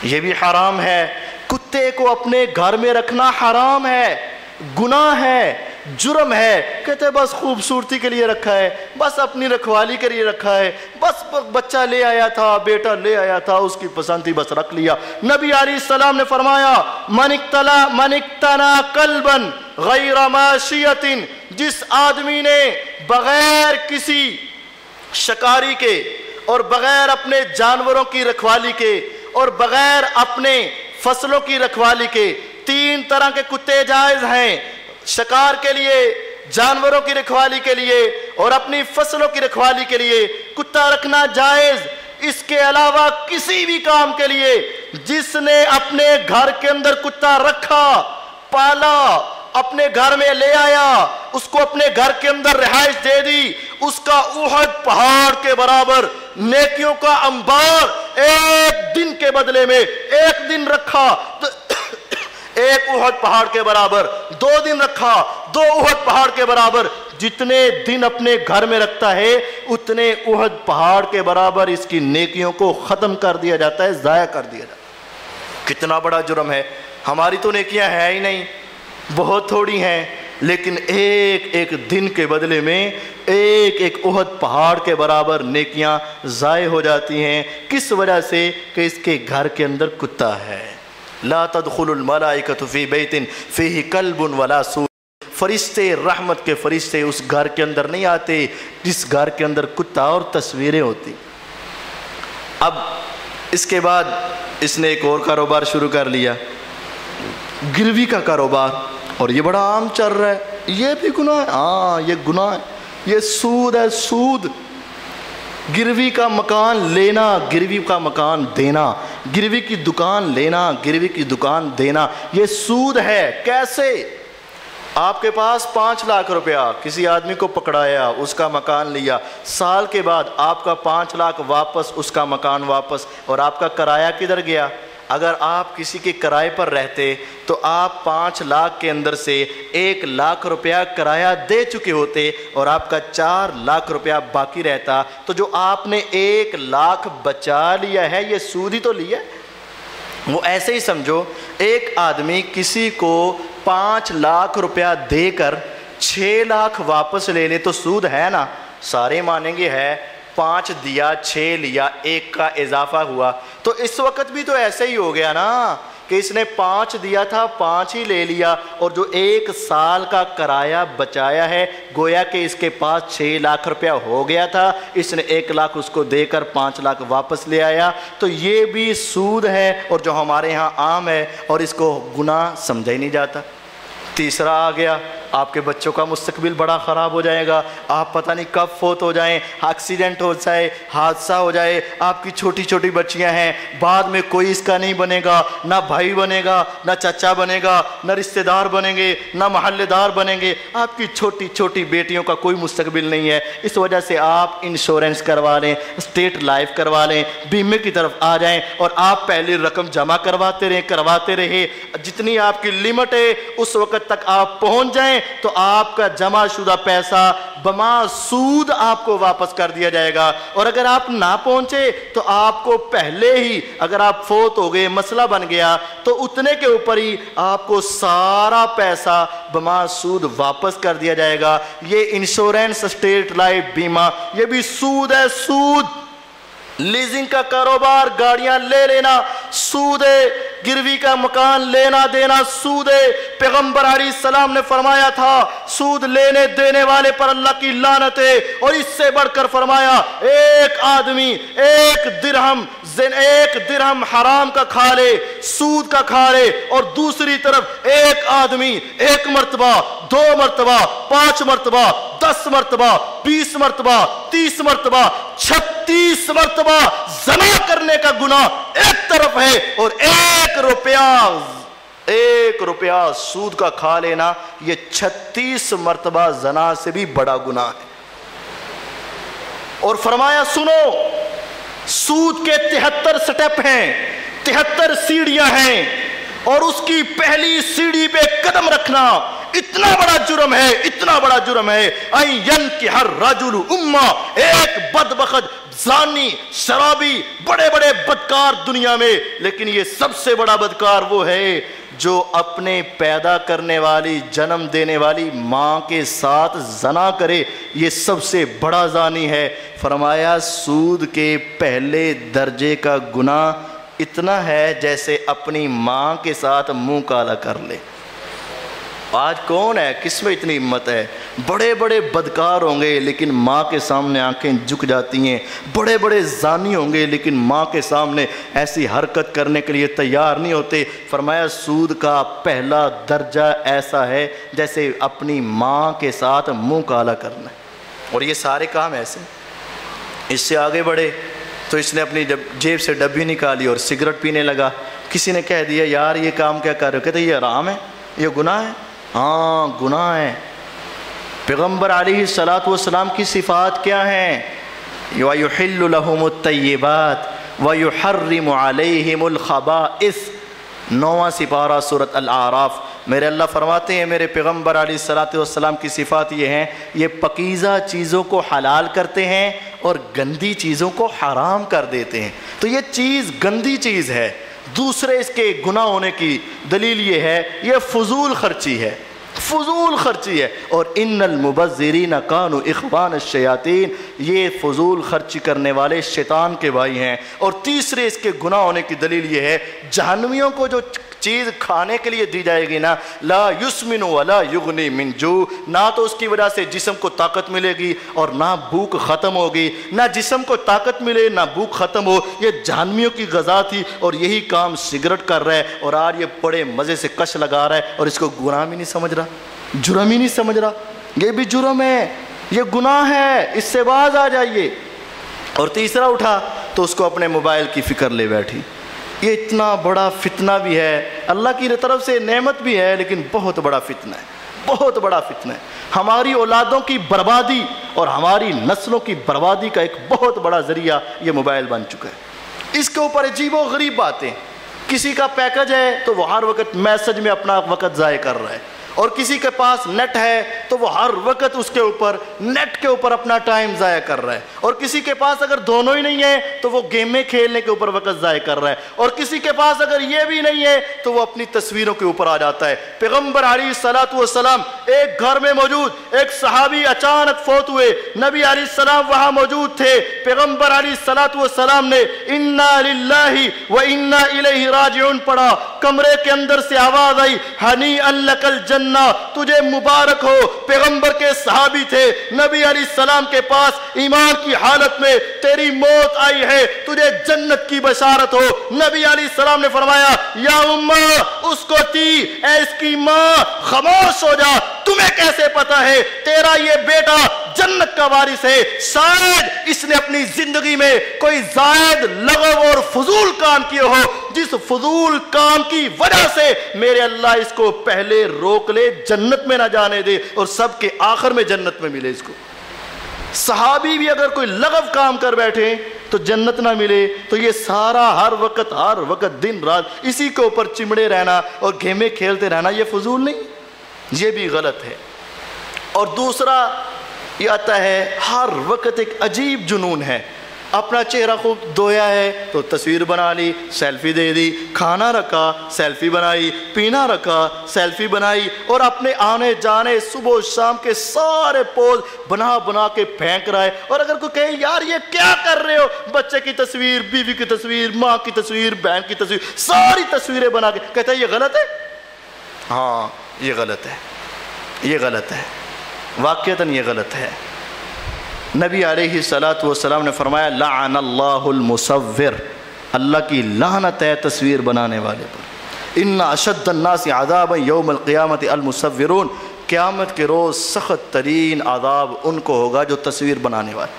یہ بھی حرام ہے۔ کتے کو اپنے گھر میں رکھنا حرام ہے، گناہ ہے، جرم ہے۔ کہتے بس خوبصورتی کے لیے رکھا ہے، بس اپنی رکھوالی کے لیے رکھا ہے، بس بچہ لے آیا تھا، بیٹا لے آیا تھا، اس کی پسند تھی بس رکھ لیا۔ نبی علیہ السلام نے فرمایا من اقتنى کلبا غیر ماشیۃ، جس آدمی نے بغیر کسی شکاری کے اور بغیر اپنے جانوروں کی رکھوالی کے اور بغیر اپنے فصلوں کی رکھوالی کے، تین طرح کے کتے جائز ہیں، شکار کے لیے، جانوروں کی رکھوالی کے لیے اور اپنی فصلوں کی رکھوالی کے لیے کتا رکھنا جائز۔ اس کے علاوہ کسی بھی کام کے لیے جس نے اپنے گھر کے اندر کتا رکھا، پالا، اپنے گھر میں لے آیا، اس کو اپنے گھر کے اندر رہائش دے دی، اس کا احد پہاڑ کے برابر نیکیوں کا انبار ایک دن کے بدلے میں، ایک دن رکھا تو ایک احد پہاڑ کے برابر، 2 دن رکھا 2 احد پہاڑ کے برابر، جتنے دن اپنے گھر میں رکھتا ہے اتنے احد پہاڑ کے برابر اس کی نیکیوں کو ختم کر دیا جاتا ہے، ضائع کر دیا جاتا ہے۔ کتنا بڑا جرم ہے۔ ہماری تو نیکیاں ہیں ہی نہیں، بہت تھوڑی ہیں، لیکن ایک ایک دن کے بدلے میں ایک ایک احد پہاڑ کے برابر نیکیاں ضائع ہو جاتی ہیں۔ کس وجہ سے؟ کہ اس کے گھر کے اندر کتا ہے۔ لا تدخل الملائکۃ فی بیت فیہ کلب ولا سور، فرشتے، رحمت کے فرشتے اس گھر کے اندر نہیں آتے جس گھر کے اندر کتا اور تصویریں ہوتی۔ اب اس کے بعد اس نے ایک اور کاروبار شروع کر لیا، گروی کا کاروبار، اور یہ بڑا عام چل رہا ہے۔ یہ بھی گناہ ہے، ہاں یہ گناہ ہے، یہ سود ہے، سود۔ گروی کا مکان لینا، گروی کا مکان دینا، گروی کی دکان لینا، گروی کی دکان دینا، یہ سود ہے۔ کیسے؟ آپ کے پاس 5 لاکھ روپیہ کسی آدمی کو پکڑایا، اس کا مکان لیا، سال کے بعد آپ کا 5 لاکھ واپس، اس کا مکان واپس، اور آپ کا کرایہ کدھر گیا؟ اگر آپ کسی کے کرائے پر رہتے تو آپ 5 لاکھ کے اندر سے 1 لاکھ روپیہ کرایہ دے چکے ہوتے اور آپ کا 4 لاکھ روپیہ باقی رہتا، تو جو آپ نے 1 لاکھ بچا لیا ہے یہ سود ہی تو لیا ہے۔ وہ ایسے ہی سمجھو، ایک آدمی کسی کو 5 لاکھ روپیہ دے کر 6 لاکھ واپس لے لے تو سود ہے نا؟ سارے مانیں گے ہے۔ 5 دیا، 6 لیا، 1 کا اضافہ ہوا، تو اس وقت بھی تو ایسے ہی ہو گیا نا کہ اس نے 5 دیا تھا، 5 ہی لے لیا، اور جو 1 سال کا کرایہ بچایا ہے گویا کہ اس کے پاس 6 لاکھ روپیہ ہو گیا تھا، اس نے 1 لاکھ اس کو دے کر 5 لاکھ واپس لے آیا، تو یہ بھی سود ہے، اور جو ہمارے ہاں عام ہے اور اس کو گناہ سمجھا ہی نہیں جاتا۔ تیسرا آ گیا، آپ کے بچوں کا مستقبل بڑا خراب ہو جائے گا، آپ پتہ نہیں کب فوت ہو جائیں، ایکسیڈنٹ ہو جائے، حادثہ ہو جائے، آپ کی چھوٹی چھوٹی بچیاں ہیں، بعد میں کوئی اس کا نہیں بنے گا، نہ بھائی بنے گا، نہ چچا بنے گا، نہ رشتہ دار بنیں گے، نہ محلے دار بنیں گے، آپ کی چھوٹی چھوٹی بیٹیوں کا کوئی مستقبل نہیں ہے۔ اس وجہ سے آپ انشورنس کروا لیں، اسٹیٹ لائف کروا لیں، بیمے کی طرف آ جائیں، اور آپ پہلی رقم جمع کرواتے رہیں، جتنی آپ کی لمٹ ہے اس وقت تک آپ پہنچ جائیں، جائیں تو آپ کا جمع شدہ پیسہ بما سود آپ کو واپس کر دیا جائے گا، اور اگر آپ نہ پہنچے تو آپ کو پہلے ہی، اگر آپ فوت ہو گئے، مسئلہ بن گیا، تو اتنے کے اوپر ہی آپ کو سارا پیسہ بما سود واپس کر دیا جائے گا۔ یہ انشورنس، اسٹیٹ لائف بیمہ، یہ بھی سود ہے، سود۔ لیزنگ کا کاروبار، گاڑیاں لے لینا سود ہے، گروی کا مکان لینا دینا سود ہے۔ پیغمبر علیہ السلام نے فرمایا تھا سود لینے دینے والے پر اللہ کی لعنت ہے، اور اس سے بڑھ کر فرمایا ایک آدمی ایک درہم حرام کا کھا لے، سود کا کھا لے، اور دوسری طرف ایک آدمی 1 مرتبہ، 2 مرتبہ، 5 مرتبہ، 10 مرتبہ، 20 مرتبہ، 30 مرتبہ، 36 مرتبہ زنا کرنے کا گناہ ایک طرف ہے، اور 1 روپیہ سود کا کھا لینا یہ 36 مرتبہ زنا سے بھی بڑا گناہ ہے۔ اور فرمایا سنو، سود کے 73 سٹیپ ہیں، 73 سیڑھیاں ہیں، اور اس کی پہلی سیڑھی پہ قدم رکھنا اتنا بڑا جرم ہے، اتنا بڑا جرم ہے۔ ان ينكح الرجل امہ، ایک بدبخت، زانی، شرابی، بڑے بڑے بدکار دنیا میں، لیکن یہ سب سے بڑا بدکار وہ ہے جو اپنے پیدا کرنے والی، جنم دینے والی ماں کے ساتھ زنا کرے، یہ سب سے بڑا زانی ہے۔ فرمایا سود کے پہلے درجے کا گناہ اتنا ہے جیسے اپنی ماں کے ساتھ منہ کالا کر لے۔ آج کون ہے، کس میں اتنی ہمت ہے؟ بڑے بڑے بدکار ہوں گے لیکن ماں کے سامنے آنکھیں جھک جاتی ہیں، بڑے بڑے زانی ہوں گے لیکن ماں کے سامنے ایسی حرکت کرنے کے لیے تیار نہیں ہوتے۔ فرمایا سود کا پہلا درجہ ایسا ہے جیسے اپنی ماں کے ساتھ منہ کالا کرنا ہے، اور یہ سارے کام ایسے۔ اس سے آگے بڑھے تو اس نے اپنی جیب سے ڈبی نکالی اور سگریٹ پینے لگا۔ کسی نے کہہ دیا یار یہ کام کیا کر رہے ہو؟ کہتے یہ حرام ہے، یہ گناہ ہے۔ ہاں گناہ ہے۔ پیغمبر علیہ السلام کی صفات کیا ہیں؟ وَيُحِلُّ لَهُمُ الطَّيِّبَاتِ وَيُحَرِّمُ عَلَيْهِمُ الْخَبَائِثَ، 9واں سپارہ سورۃ الاعراف۔ میرے اللہ فرماتے ہیں میرے پیغمبر علیہ السلام کی صفات یہ ہیں، یہ پاکیزہ چیزوں کو حلال کرتے ہیں اور گندی چیزوں کو حرام کر دیتے ہیں۔ تو یہ چیز گندی چیز ہے، دوسرے اس کے گناہ ہونے کی دلیل یہ ہے یہ فضول خرچی ہے، فضول خرچی ہے۔ اور ان المبذرین کانوا اخوان الشیاطین، یہ فضول خرچی کرنے والے شیطان کے بھائی ہیں۔ اور تیسرے اس کے گناہ ہونے کی دلیل یہ ہے جہنمیوں کو جو چیز کھانے کے لیے دی جائے گی نا، لا یسمن ولا یغنی من جوع، نہ تو اس کی وجہ سے جسم کو طاقت ملے گی اور نہ بھوک ختم ہوگی، نہ جسم کو طاقت ملے نہ بھوک ختم ہو۔ یہ جہنمیوں کی غذا تھی، اور یہی کام سگریٹ کر رہا ہے، اور آج یہ بڑے مزے سے کش لگا رہا ہے اور اس کو گناہ بھی نہیں سمجھ رہا، جرم ہی نہیں سمجھ رہا۔ یہ بھی جرم ہے، یہ گناہ ہے، اس سے باز آ جائیے۔ اور تیسرا اٹھا تو اس کو اپنے موبائل کی فکر لے بیٹھی۔ یہ اتنا بڑا فتنہ بھی ہے، اللہ کی طرف سے نعمت بھی ہے لیکن بہت بڑا فتنہ ہے، بہت بڑا فتنہ ہے۔ ہماری اولادوں کی بربادی اور ہماری نسلوں کی بربادی کا ایک بہت بڑا ذریعہ یہ موبائل بن چکا ہے۔ اس کے اوپر عجیب و غریب باتیں، کسی کا پیکج ہے تو وہ ہر وقت میسج میں اپنا وقت ضائع کر رہا ہے، اور کسی کے پاس نیٹ ہے تو وہ ہر وقت اس کے اوپر نیٹ کے اوپر اپنا ٹائم ضائع کر رہا ہے، اور کسی کے پاس اگر دونوں ہی نہیں ہے تو وہ گیمیں کھیلنے کے اوپر وقت ضائع کر رہا ہے، اور کسی کے پاس اگر یہ بھی نہیں ہے تو وہ اپنی تصویروں کے اوپر آ جاتا ہے۔ پیغمبر علیہ السلام ایک گھر میں موجود، ایک صحابی اچانک فوت ہوئے، نبی علیہ السلام وہاں موجود تھے۔ پیغمبر علیہ السلام نے انا للہ و انا الیہ راجعون پڑھا، کمرے کے اندر سے آواز آئی ہنیئا لک الجنہ، تجھے مبارک ہو۔ پیغمبر کے صحابی تھے، نبی علیہ السلام کے پاس ایمان کی حالت میں تیری موت آئی ہے، تجھے جنت کی بشارت ہو۔ نبی علیہ السلام نے فرمایا یا امہ اس کو تی، اے اس کی ماں خاموش ہو جا، تمہیں کیسے پتا ہے تیرا یہ بیٹا جنت کا وارث ہے؟ شاید اس نے اپنی زندگی میں کوئی زائد لغو اور فضول کام کیے ہو، جس فضول کام کی وجہ سے میرے اللہ اس کو پہلے روک لے، جنت میں نہ جانے دے، اور سب کے آخر میں جنت میں ملے اس کو۔ صحابی بھی اگر کوئی لغو کام کر بیٹھے تو جنت نہ ملے، تو یہ سارا ہر وقت دن رات اسی کے اوپر چمڑے رہنا اور گیمیں کھیلتے رہنا یہ فضول نہیں؟ یہ بھی غلط ہے۔ اور دوسرا یہ آتا ہے ہر وقت ایک عجیب جنون ہے، اپنا چہرہ خوب دھویا ہے تو تصویر بنا لی، سیلفی دے دی، کھانا رکھا سیلفی بنائی، پینا رکھا سیلفی بنائی، اور اپنے آنے جانے صبح و شام کے سارے پوز بنا بنا کے پھینک رہا ہے۔ اور اگر کوئی کہے یار یہ کیا کر رہے ہو، بچے کی تصویر، بیوی کی تصویر، ماں کی تصویر، بہن کی تصویر، ساری تصویریں بنا کے، کہتا ہے یہ غلط ہے۔ ہاں یہ غلط ہے، یہ غلط ہے، واقعتاً یہ غلط ہے۔ نبی علیہ السلام نے فرمایا لعن اللہ المصور، اللہ کی لعنت ہے تصویر بنانے والے پر۔ ان اشد الناس عذابا یوم القیامت المصورون، قیامت کے روز سخت ترین عذاب ان کو ہوگا جو تصویر بنانے والے۔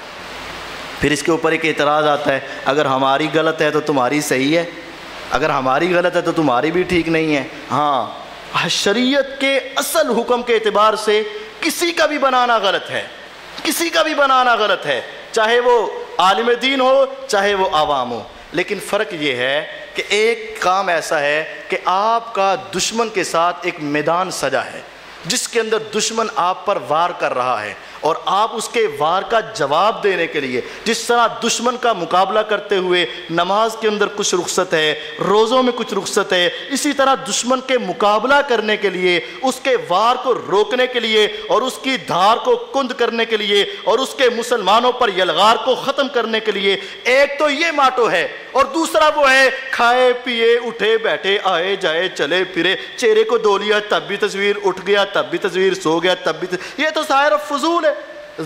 پھر اس کے اوپر ایک اعتراض آتا ہے، اگر ہماری غلط ہے تو تمہاری صحیح ہے، اگر ہماری غلط ہے تو تمہاری بھی ٹھیک نہیں ہے۔ ہاں شریعت کے اصل حکم کے اعتبار سے کسی کا بھی بنانا غلط ہے، کسی کا بھی بنانا غلط ہے، چاہے وہ عالم دین ہو چاہے وہ عوام ہو۔ لیکن فرق یہ ہے کہ ایک کام ایسا ہے کہ آپ کا دشمن کے ساتھ ایک میدان سجا ہے جس کے اندر دشمن آپ پر وار کر رہا ہے، اور آپ اس کے وار کا جواب دینے کے لیے جس طرح دشمن کا مقابلہ کرتے ہوئے نماز کے اندر کچھ رخصت ہے، روزوں میں کچھ رخصت ہے، اسی طرح دشمن کے مقابلہ کرنے کے لیے، اس کے وار کو روکنے کے لیے، اور اس کی دھار کو کند کرنے کے لیے، اور اس کے مسلمانوں پر یلغار کو ختم کرنے کے لیے ایک تو یہ ماٹو ہے، اور دوسرا وہ ہے کھائے پیے اٹھے بیٹھے آئے جائے چلے پھرے، چہرے کو دھو لیا تب بھی تصویر، اٹھ گیا تب بھی تصویر، سو گیا تب بھی تصویر۔ یہ تو ظاہر فضول ہے،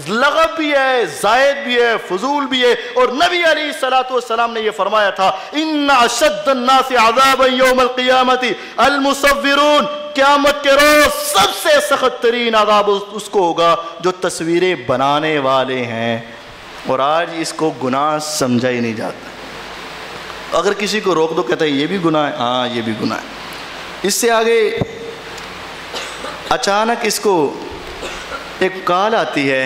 لغو بھی ہے، زائد بھی ہے، فضول بھی ہے۔ اور نبی علیہ السلام نے یہ فرمایا تھا ان اشد الناس عذابا یوم القیامت المصورون، قیامت کے روز سب سے سخت ترین عذاب اس کو ہوگا جو تصویریں بنانے والے ہیں۔ اور آج اس کو گناہ سمجھا ہی نہیں جاتا، اگر کسی کو روک دو کہتا ہے یہ بھی گناہ ہے، ہاں یہ بھی گناہ ہے۔ اس سے آگے اچانک اس کو ایک کال آتی ہے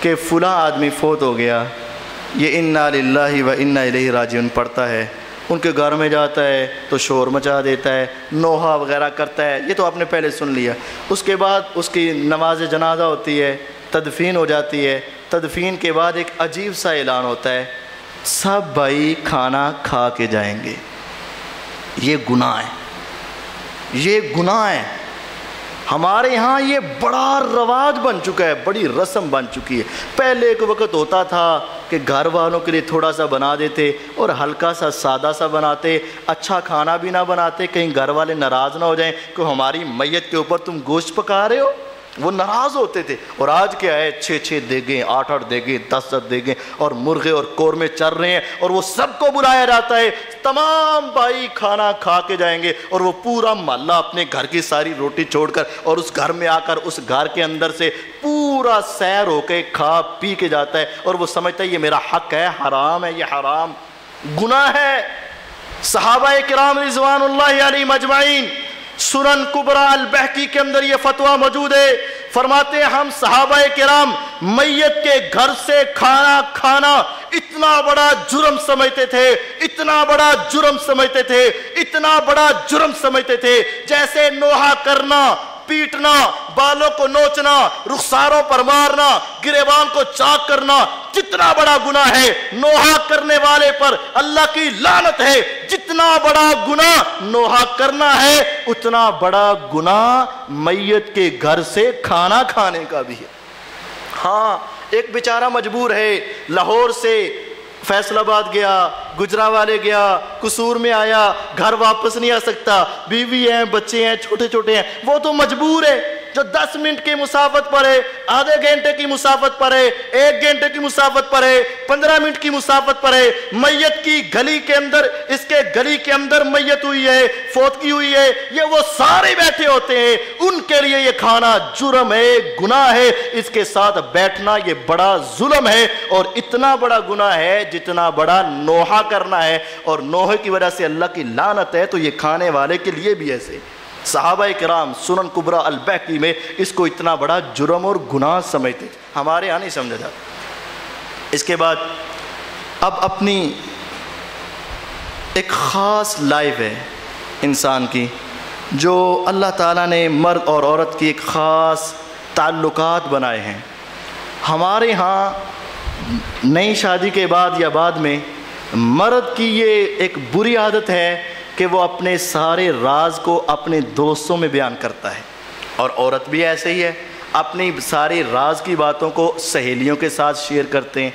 کہ فلاں آدمی فوت ہو گیا، یہ انا للہ و انا الیہ راجعون پڑھتا ہے، ان کے گھر میں جاتا ہے تو شور مچا دیتا ہے، نوحہ وغیرہ کرتا ہے، یہ تو آپ نے پہلے سن لیا۔ اس کے بعد اس کی نماز جنازہ ہوتی ہے، تدفین ہو جاتی ہے، تدفین کے بعد ایک عجیب سا اعلان ہوتا ہے سب بھائی کھانا کھا کے جائیں گے۔ یہ گناہ ہے، یہ گناہ ہے۔ ہمارے ہاں یہ بڑا رواج بن چکا ہے، بڑی رسم بن چکی ہے۔ پہلے ایک وقت ہوتا تھا کہ گھر والوں کے لیے تھوڑا سا بنا دیتے اور ہلکا سا سادہ سا بناتے، اچھا کھانا بھی نہ بناتے کہیں گھر والے ناراض نہ ہو جائیں کہ ہماری میت کے اوپر تم گوشت پکا رہے ہو، وہ ناراض ہوتے تھے۔ اور آج کیا ہے 6 دیگیں، 8 دیگیں، 10 دیگیں، اور مرغے اور قورمے چل رہے ہیں، اور وہ سب کو بلایا جاتا ہے، تمام بھائی کھانا کھا کے جائیں گے، اور وہ پورا محلہ اپنے گھر کی ساری روٹی چھوڑ کر اور اس گھر میں آ کر اس گھر کے اندر سے پورا سیر ہو کے کھا پی کے جاتا ہے، اور وہ سمجھتا ہے یہ میرا حق ہے، حرام ہے، یہ حرام گناہ ہے۔ صحابہ کرام رضوان اللہ علیہم اجمعین، سنن کبریٰ البہقی کے اندر یہ فتویٰ موجود ہے، فرماتے ہیں ہم صحابہ کرام میت کے گھر سے کھانا کھانا اتنا بڑا جرم سمجھتے تھے، اتنا بڑا جرم سمجھتے تھے، اتنا بڑا جرم سمجھتے تھے جیسے نوحہ کرنا، پیٹنا، بالوں کو نوچنا، رخساروں پر مارنا، گریبان کو چاک کرنا جتنا بڑا گناہ ہے، نوحہ کرنے والے پر اللہ کی لعنت ہے۔ جتنا بڑا گناہ نوحہ کرنا ہے اتنا بڑا گناہ میت کے گھر سے کھانا کھانے کا بھی ہے۔ ہاں ایک بیچارہ مجبور ہے، لاہور سے فیصل آباد گیا، گجرانوالے گیا، قصور میں آیا، گھر واپس نہیں آ سکتا، بیوی ہیں، بچے ہیں، چھوٹے چھوٹے ہیں، وہ تو مجبور ہے۔ جو 10 منٹ کی مسافت پر ہے، آدھے گھنٹے کی مسافت پر ہے، 1 گھنٹے کی مسافت پر ہے، 15 منٹ کی مسافت پر ہے، میت کی گلی کے اندر، اس کے گلی کے اندر میت ہوئی ہے، فوتگی ہوئی ہے، یہ وہ سارے بیٹھے ہوتے ہیں، ان کے لیے یہ کھانا جرم ہے، گناہ ہے، اس کے ساتھ بیٹھنا یہ بڑا ظلم ہے، اور اتنا بڑا گناہ ہے جتنا بڑا نوحہ کرنا ہے، اور نوحے کی وجہ سے اللہ کی لعنت ہے، تو یہ کھانے والے کے لیے بھی ایسے۔ صحابہ کرام سنن کبریٰ البہقی میں اس کو اتنا بڑا جرم اور گناہ سمجھتے تھے، ہمارے ہاں نہیں سمجھا جاتا۔ اس کے بعد اب اپنی ایک خاص لائف ہے انسان کی جو اللہ تعالیٰ نے مرد اور عورت کی ایک خاص تعلقات بنائے ہیں. ہمارے ہاں نئی شادی کے بعد یا بعد میں مرد کی یہ ایک بری عادت ہے کہ وہ اپنے سارے راز کو اپنے دوستوں میں بیان کرتا ہے، اور عورت بھی ایسے ہی ہے، اپنی سارے راز کی باتوں کو سہیلیوں کے ساتھ شیئر کرتے ہیں،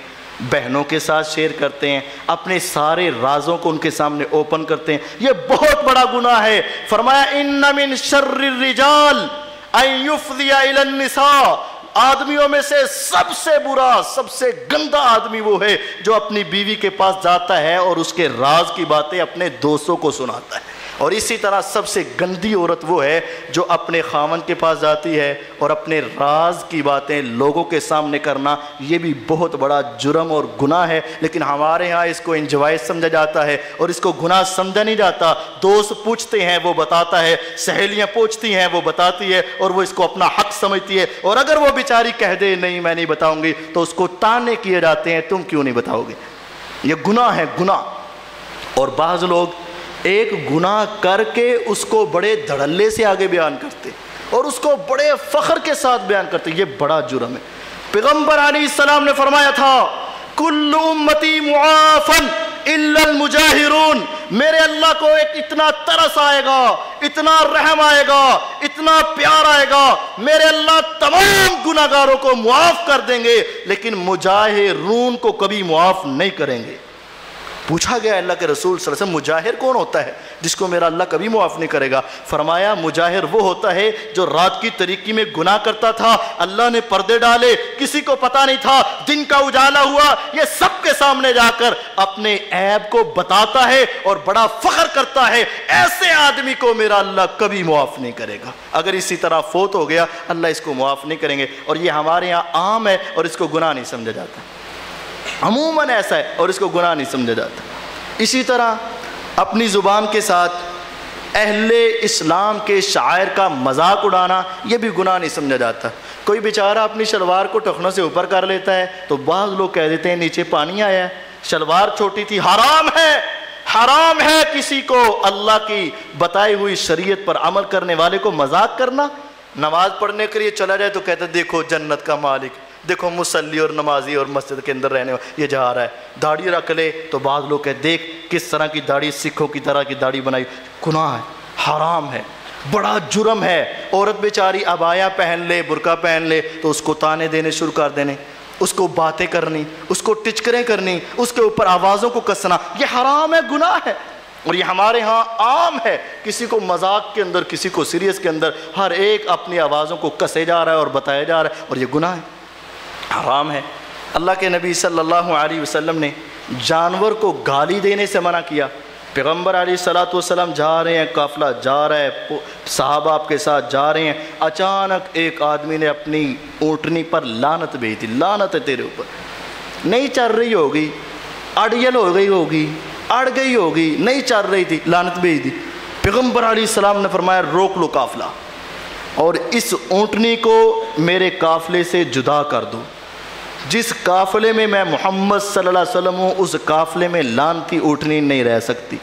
بہنوں کے ساتھ شیئر کرتے ہیں، اپنے سارے رازوں کو ان کے سامنے اوپن کرتے ہیں. یہ بہت بڑا گناہ ہے. فرمایا ان من شر الرجال ان یفضی الی النساء، آدمیوں میں سے سب سے برا، سب سے گندا آدمی وہ ہے جو اپنی بیوی کے پاس جاتا ہے اور اس کے راز کی باتیں اپنے دوستوں کو سناتا ہے. اور اسی طرح سب سے گندی عورت وہ ہے جو اپنے خاوند کے پاس جاتی ہے اور اپنے راز کی باتیں لوگوں کے سامنے کرنا، یہ بھی بہت بڑا جرم اور گناہ ہے. لیکن ہمارے ہاں اس کو انجوائے سمجھا جاتا ہے اور اس کو گناہ سمجھا نہیں جاتا. دوست پوچھتے ہیں وہ بتاتا ہے، سہیلیاں پوچھتی ہیں وہ بتاتی ہے، اور وہ اس کو اپنا حق سمجھتی ہے. اور اگر وہ بیچاری کہہ دے نہیں میں نہیں بتاؤں گی تو اس کو تانے کیے جاتے ہیں تم کیوں نہیں بتاؤ گے. یہ گناہ ہے، گناہ. اور بعض لوگ ایک گناہ کر کے اس کو بڑے دھڑلے سے آگے بیان کرتے اور اس کو بڑے فخر کے ساتھ بیان کرتے. یہ بڑا جرم ہے. پیغمبر علیہ السلام نے فرمایا تھا کل امتی معافن الا المجاہرون، میرے اللہ کو ایک اتنا ترس آئے گا، اتنا رحم آئے گا، اتنا پیار آئے گا، میرے اللہ تمام گناہگاروں کو معاف کر دیں گے لیکن مجاہرون کو کبھی معاف نہیں کریں گے. پوچھا گیا اللہ کے رسول صلی اللہ علیہ وسلم مجاہر کون ہوتا ہے جس کو میرا اللہ کبھی معاف نہیں کرے گا؟ فرمایا مجاہر وہ ہوتا ہے جو رات کی تاریکی میں گناہ کرتا تھا، اللہ نے پردے ڈالے، کسی کو پتہ نہیں تھا، دن کا اجالا ہوا، یہ سب کے سامنے جا کر اپنے عیب کو بتاتا ہے اور بڑا فخر کرتا ہے. ایسے آدمی کو میرا اللہ کبھی معاف نہیں کرے گا. اگر اسی طرح فوت ہو گیا اللہ اس کو معاف نہیں کریں گے. اور یہ ہمارے یہاں عام ہے اور اس کو گناہ نہیں سمجھا جاتا. عموماً ایسا ہے اور اس کو گناہ نہیں سمجھا جاتا. اسی طرح اپنی زبان کے ساتھ اہل اسلام کے شاعر کا مذاق اڑانا یہ بھی گناہ نہیں سمجھا جاتا. کوئی بیچارہ اپنی شلوار کو ٹخنوں سے اوپر کر لیتا ہے تو بعض لوگ کہہ دیتے ہیں نیچے پانی آیا ہے، شلوار چھوٹی تھی. حرام ہے، حرام ہے کسی کو اللہ کی بتائی ہوئی شریعت پر عمل کرنے والے کو مذاق کرنا. نماز پڑھنے کے لیے چلا جائے تو کہتے دیکھو جنت کا مالک، دیکھو مسلی اور نمازی اور مسجد کے اندر رہنے والا یہ جا رہا ہے. داڑھی رکھ لے تو بعض لوگ کہتے دیکھ کس طرح کی داڑھی، سکھوں کی طرح کی داڑھی بنائی. گناہ ہے، حرام ہے، بڑا جرم ہے. عورت بیچاری عبایا پہن لے، برقع پہن لے تو اس کو تانے دینے شروع کر دینے، اس کو باتیں کرنی، اس کو ٹچکریں کرنی، اس کے اوپر آوازوں کو کسنا، یہ حرام ہے، گناہ ہے. اور یہ ہمارے ہاں عام ہے. کسی کو مذاق کے اندر، کسی کو سیریس کے اندر ہر ایک اپنی آوازوں کو کسے جا رہا ہے اور بتایا جا رہا ہے، اور یہ گناہ ہے، حرام ہے. اللہ کے نبی صلی اللہ علیہ وسلم نے جانور کو گالی دینے سے منع کیا. پیغمبر علیہ الصلوۃ والسلام جا رہے ہیں، قافلہ جا رہا ہے، صحابہ آپ کے ساتھ جا رہے ہیں، اچانک ایک آدمی نے اپنی اونٹنی پر لعنت بھیج دی. لعنت ہے تیرے اوپر، نہیں چل رہی ہوگی، اڑیل ہو گئی ہوگی، اڑ گئی ہوگی، نہیں چل رہی تھی، لعنت بھیج دی. پیغمبر علیہ السلام نے فرمایا روک لو قافلہ اور اس اونٹنی کو میرے قافلے سے جدا کر دو. جس قافلے میں میں محمد صلی اللہ علیہ وسلم ہوں اس قافلے میں لعنتی اونٹنی نہیں رہ سکتی.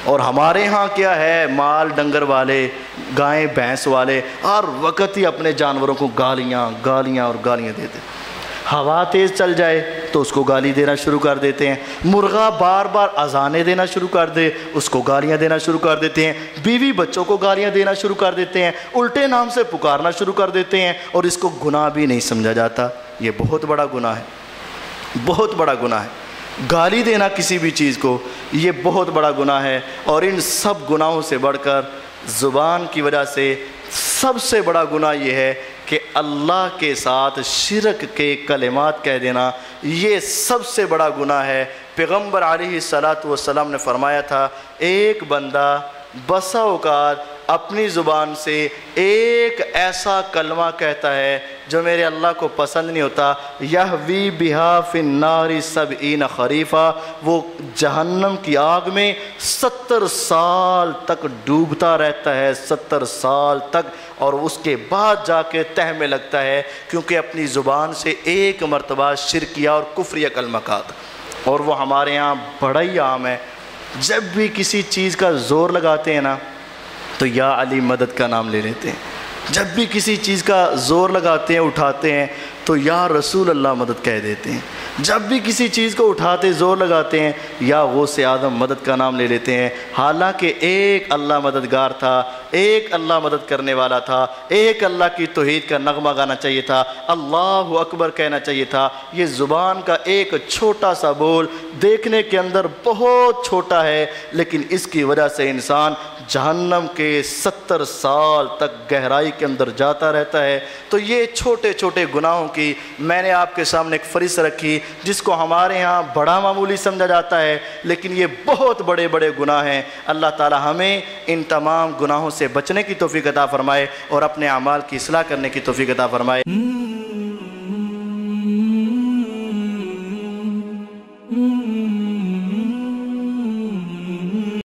اور ہمارے ہاں کیا ہے، مال ڈنگر والے، گائیں بھینس والے ہر وقت ہی اپنے جانوروں کو گالیاں گالیاں اور گالیاں دیتے. ہوا تیز چل جائے تو اس کو گالی دینا شروع کر دیتے ہیں. مرغا بار بار اذانیں دینا شروع کر دے اس کو گالیاں دینا شروع کر دیتے ہیں. بیوی بچوں کو گالیاں دینا شروع کر دیتے ہیں، الٹے نام سے پکارنا شروع کر دیتے ہیں، اور اس کو گناہ بھی نہیں سمجھا جاتا. یہ بہت بڑا گناہ ہے، بہت بڑا گناہ ہے. گالی دینا کسی بھی چیز کو یہ بہت بڑا گناہ ہے. اور ان سب گناہوں سے بڑھ کر زبان کی وجہ سے سب سے بڑا گناہ یہ ہے کہ اللہ کے ساتھ شرک کے کلمات کہہ دینا، یہ سب سے بڑا گناہ ہے. پیغمبر علیہ الصلوۃ والسلام نے فرمایا تھا ایک بندہ بسا اوقات اپنی زبان سے ایک ایسا کلمہ کہتا ہے جو میرے اللہ کو پسند نہیں ہوتا، یہوی بہا فی النار 70 خریفہ، وہ جہنم کی آگ میں 70 سال تک ڈوبتا رہتا ہے، 70 سال تک، اور اس کے بعد جا کے تہ میں لگتا ہے کیونکہ اپنی زبان سے ایک مرتبہ شرکیہ اور کفریہ کلمہ کہا. اور وہ ہمارے ہاں بڑا ہی عام ہے. جب بھی کسی چیز کا زور لگاتے ہیں نا تو یا علی مدد کا نام لے لیتے ہیں۔ جب بھی کسی چیز کا زور لگاتے ہیں اٹھاتے ہیں تو یا رسول اللہ مدد کہہ دیتے ہیں۔ جب بھی کسی چیز کو اٹھاتے زور لگاتے ہیں یا غوث اعظم مدد کا نام لے لیتے ہیں، حالانکہ ایک اللہ مددگار تھا، ایک اللہ مدد کرنے والا تھا، ایک اللہ کی توحید کا نغمہ گانا چاہیے تھا، اللہ اکبر کہنا چاہیے تھا۔ یہ زبان کا ایک چھوٹا سا بول دیکھنے کے اندر بہت چھوٹا ہے، لیکن اس کی وجہ سے انسان جہنم کے 70 سال تک گہرائی کے اندر جاتا رہتا ہے۔ تو یہ چھوٹے چھوٹے گناہوں کی میں نے آپ کے سامنے ایک فہرست رکھی، جس کو ہمارے ہاں بڑا معمولی سمجھا جاتا ہے، لیکن یہ بہت بڑے بڑے گناہ ہیں۔ اللہ تعالی ہمیں ان تمام گناہوں سے بچنے کی توفیق عطا فرمائے اور اپنے اعمال کی اصلاح کرنے کی توفیق عطا فرمائے۔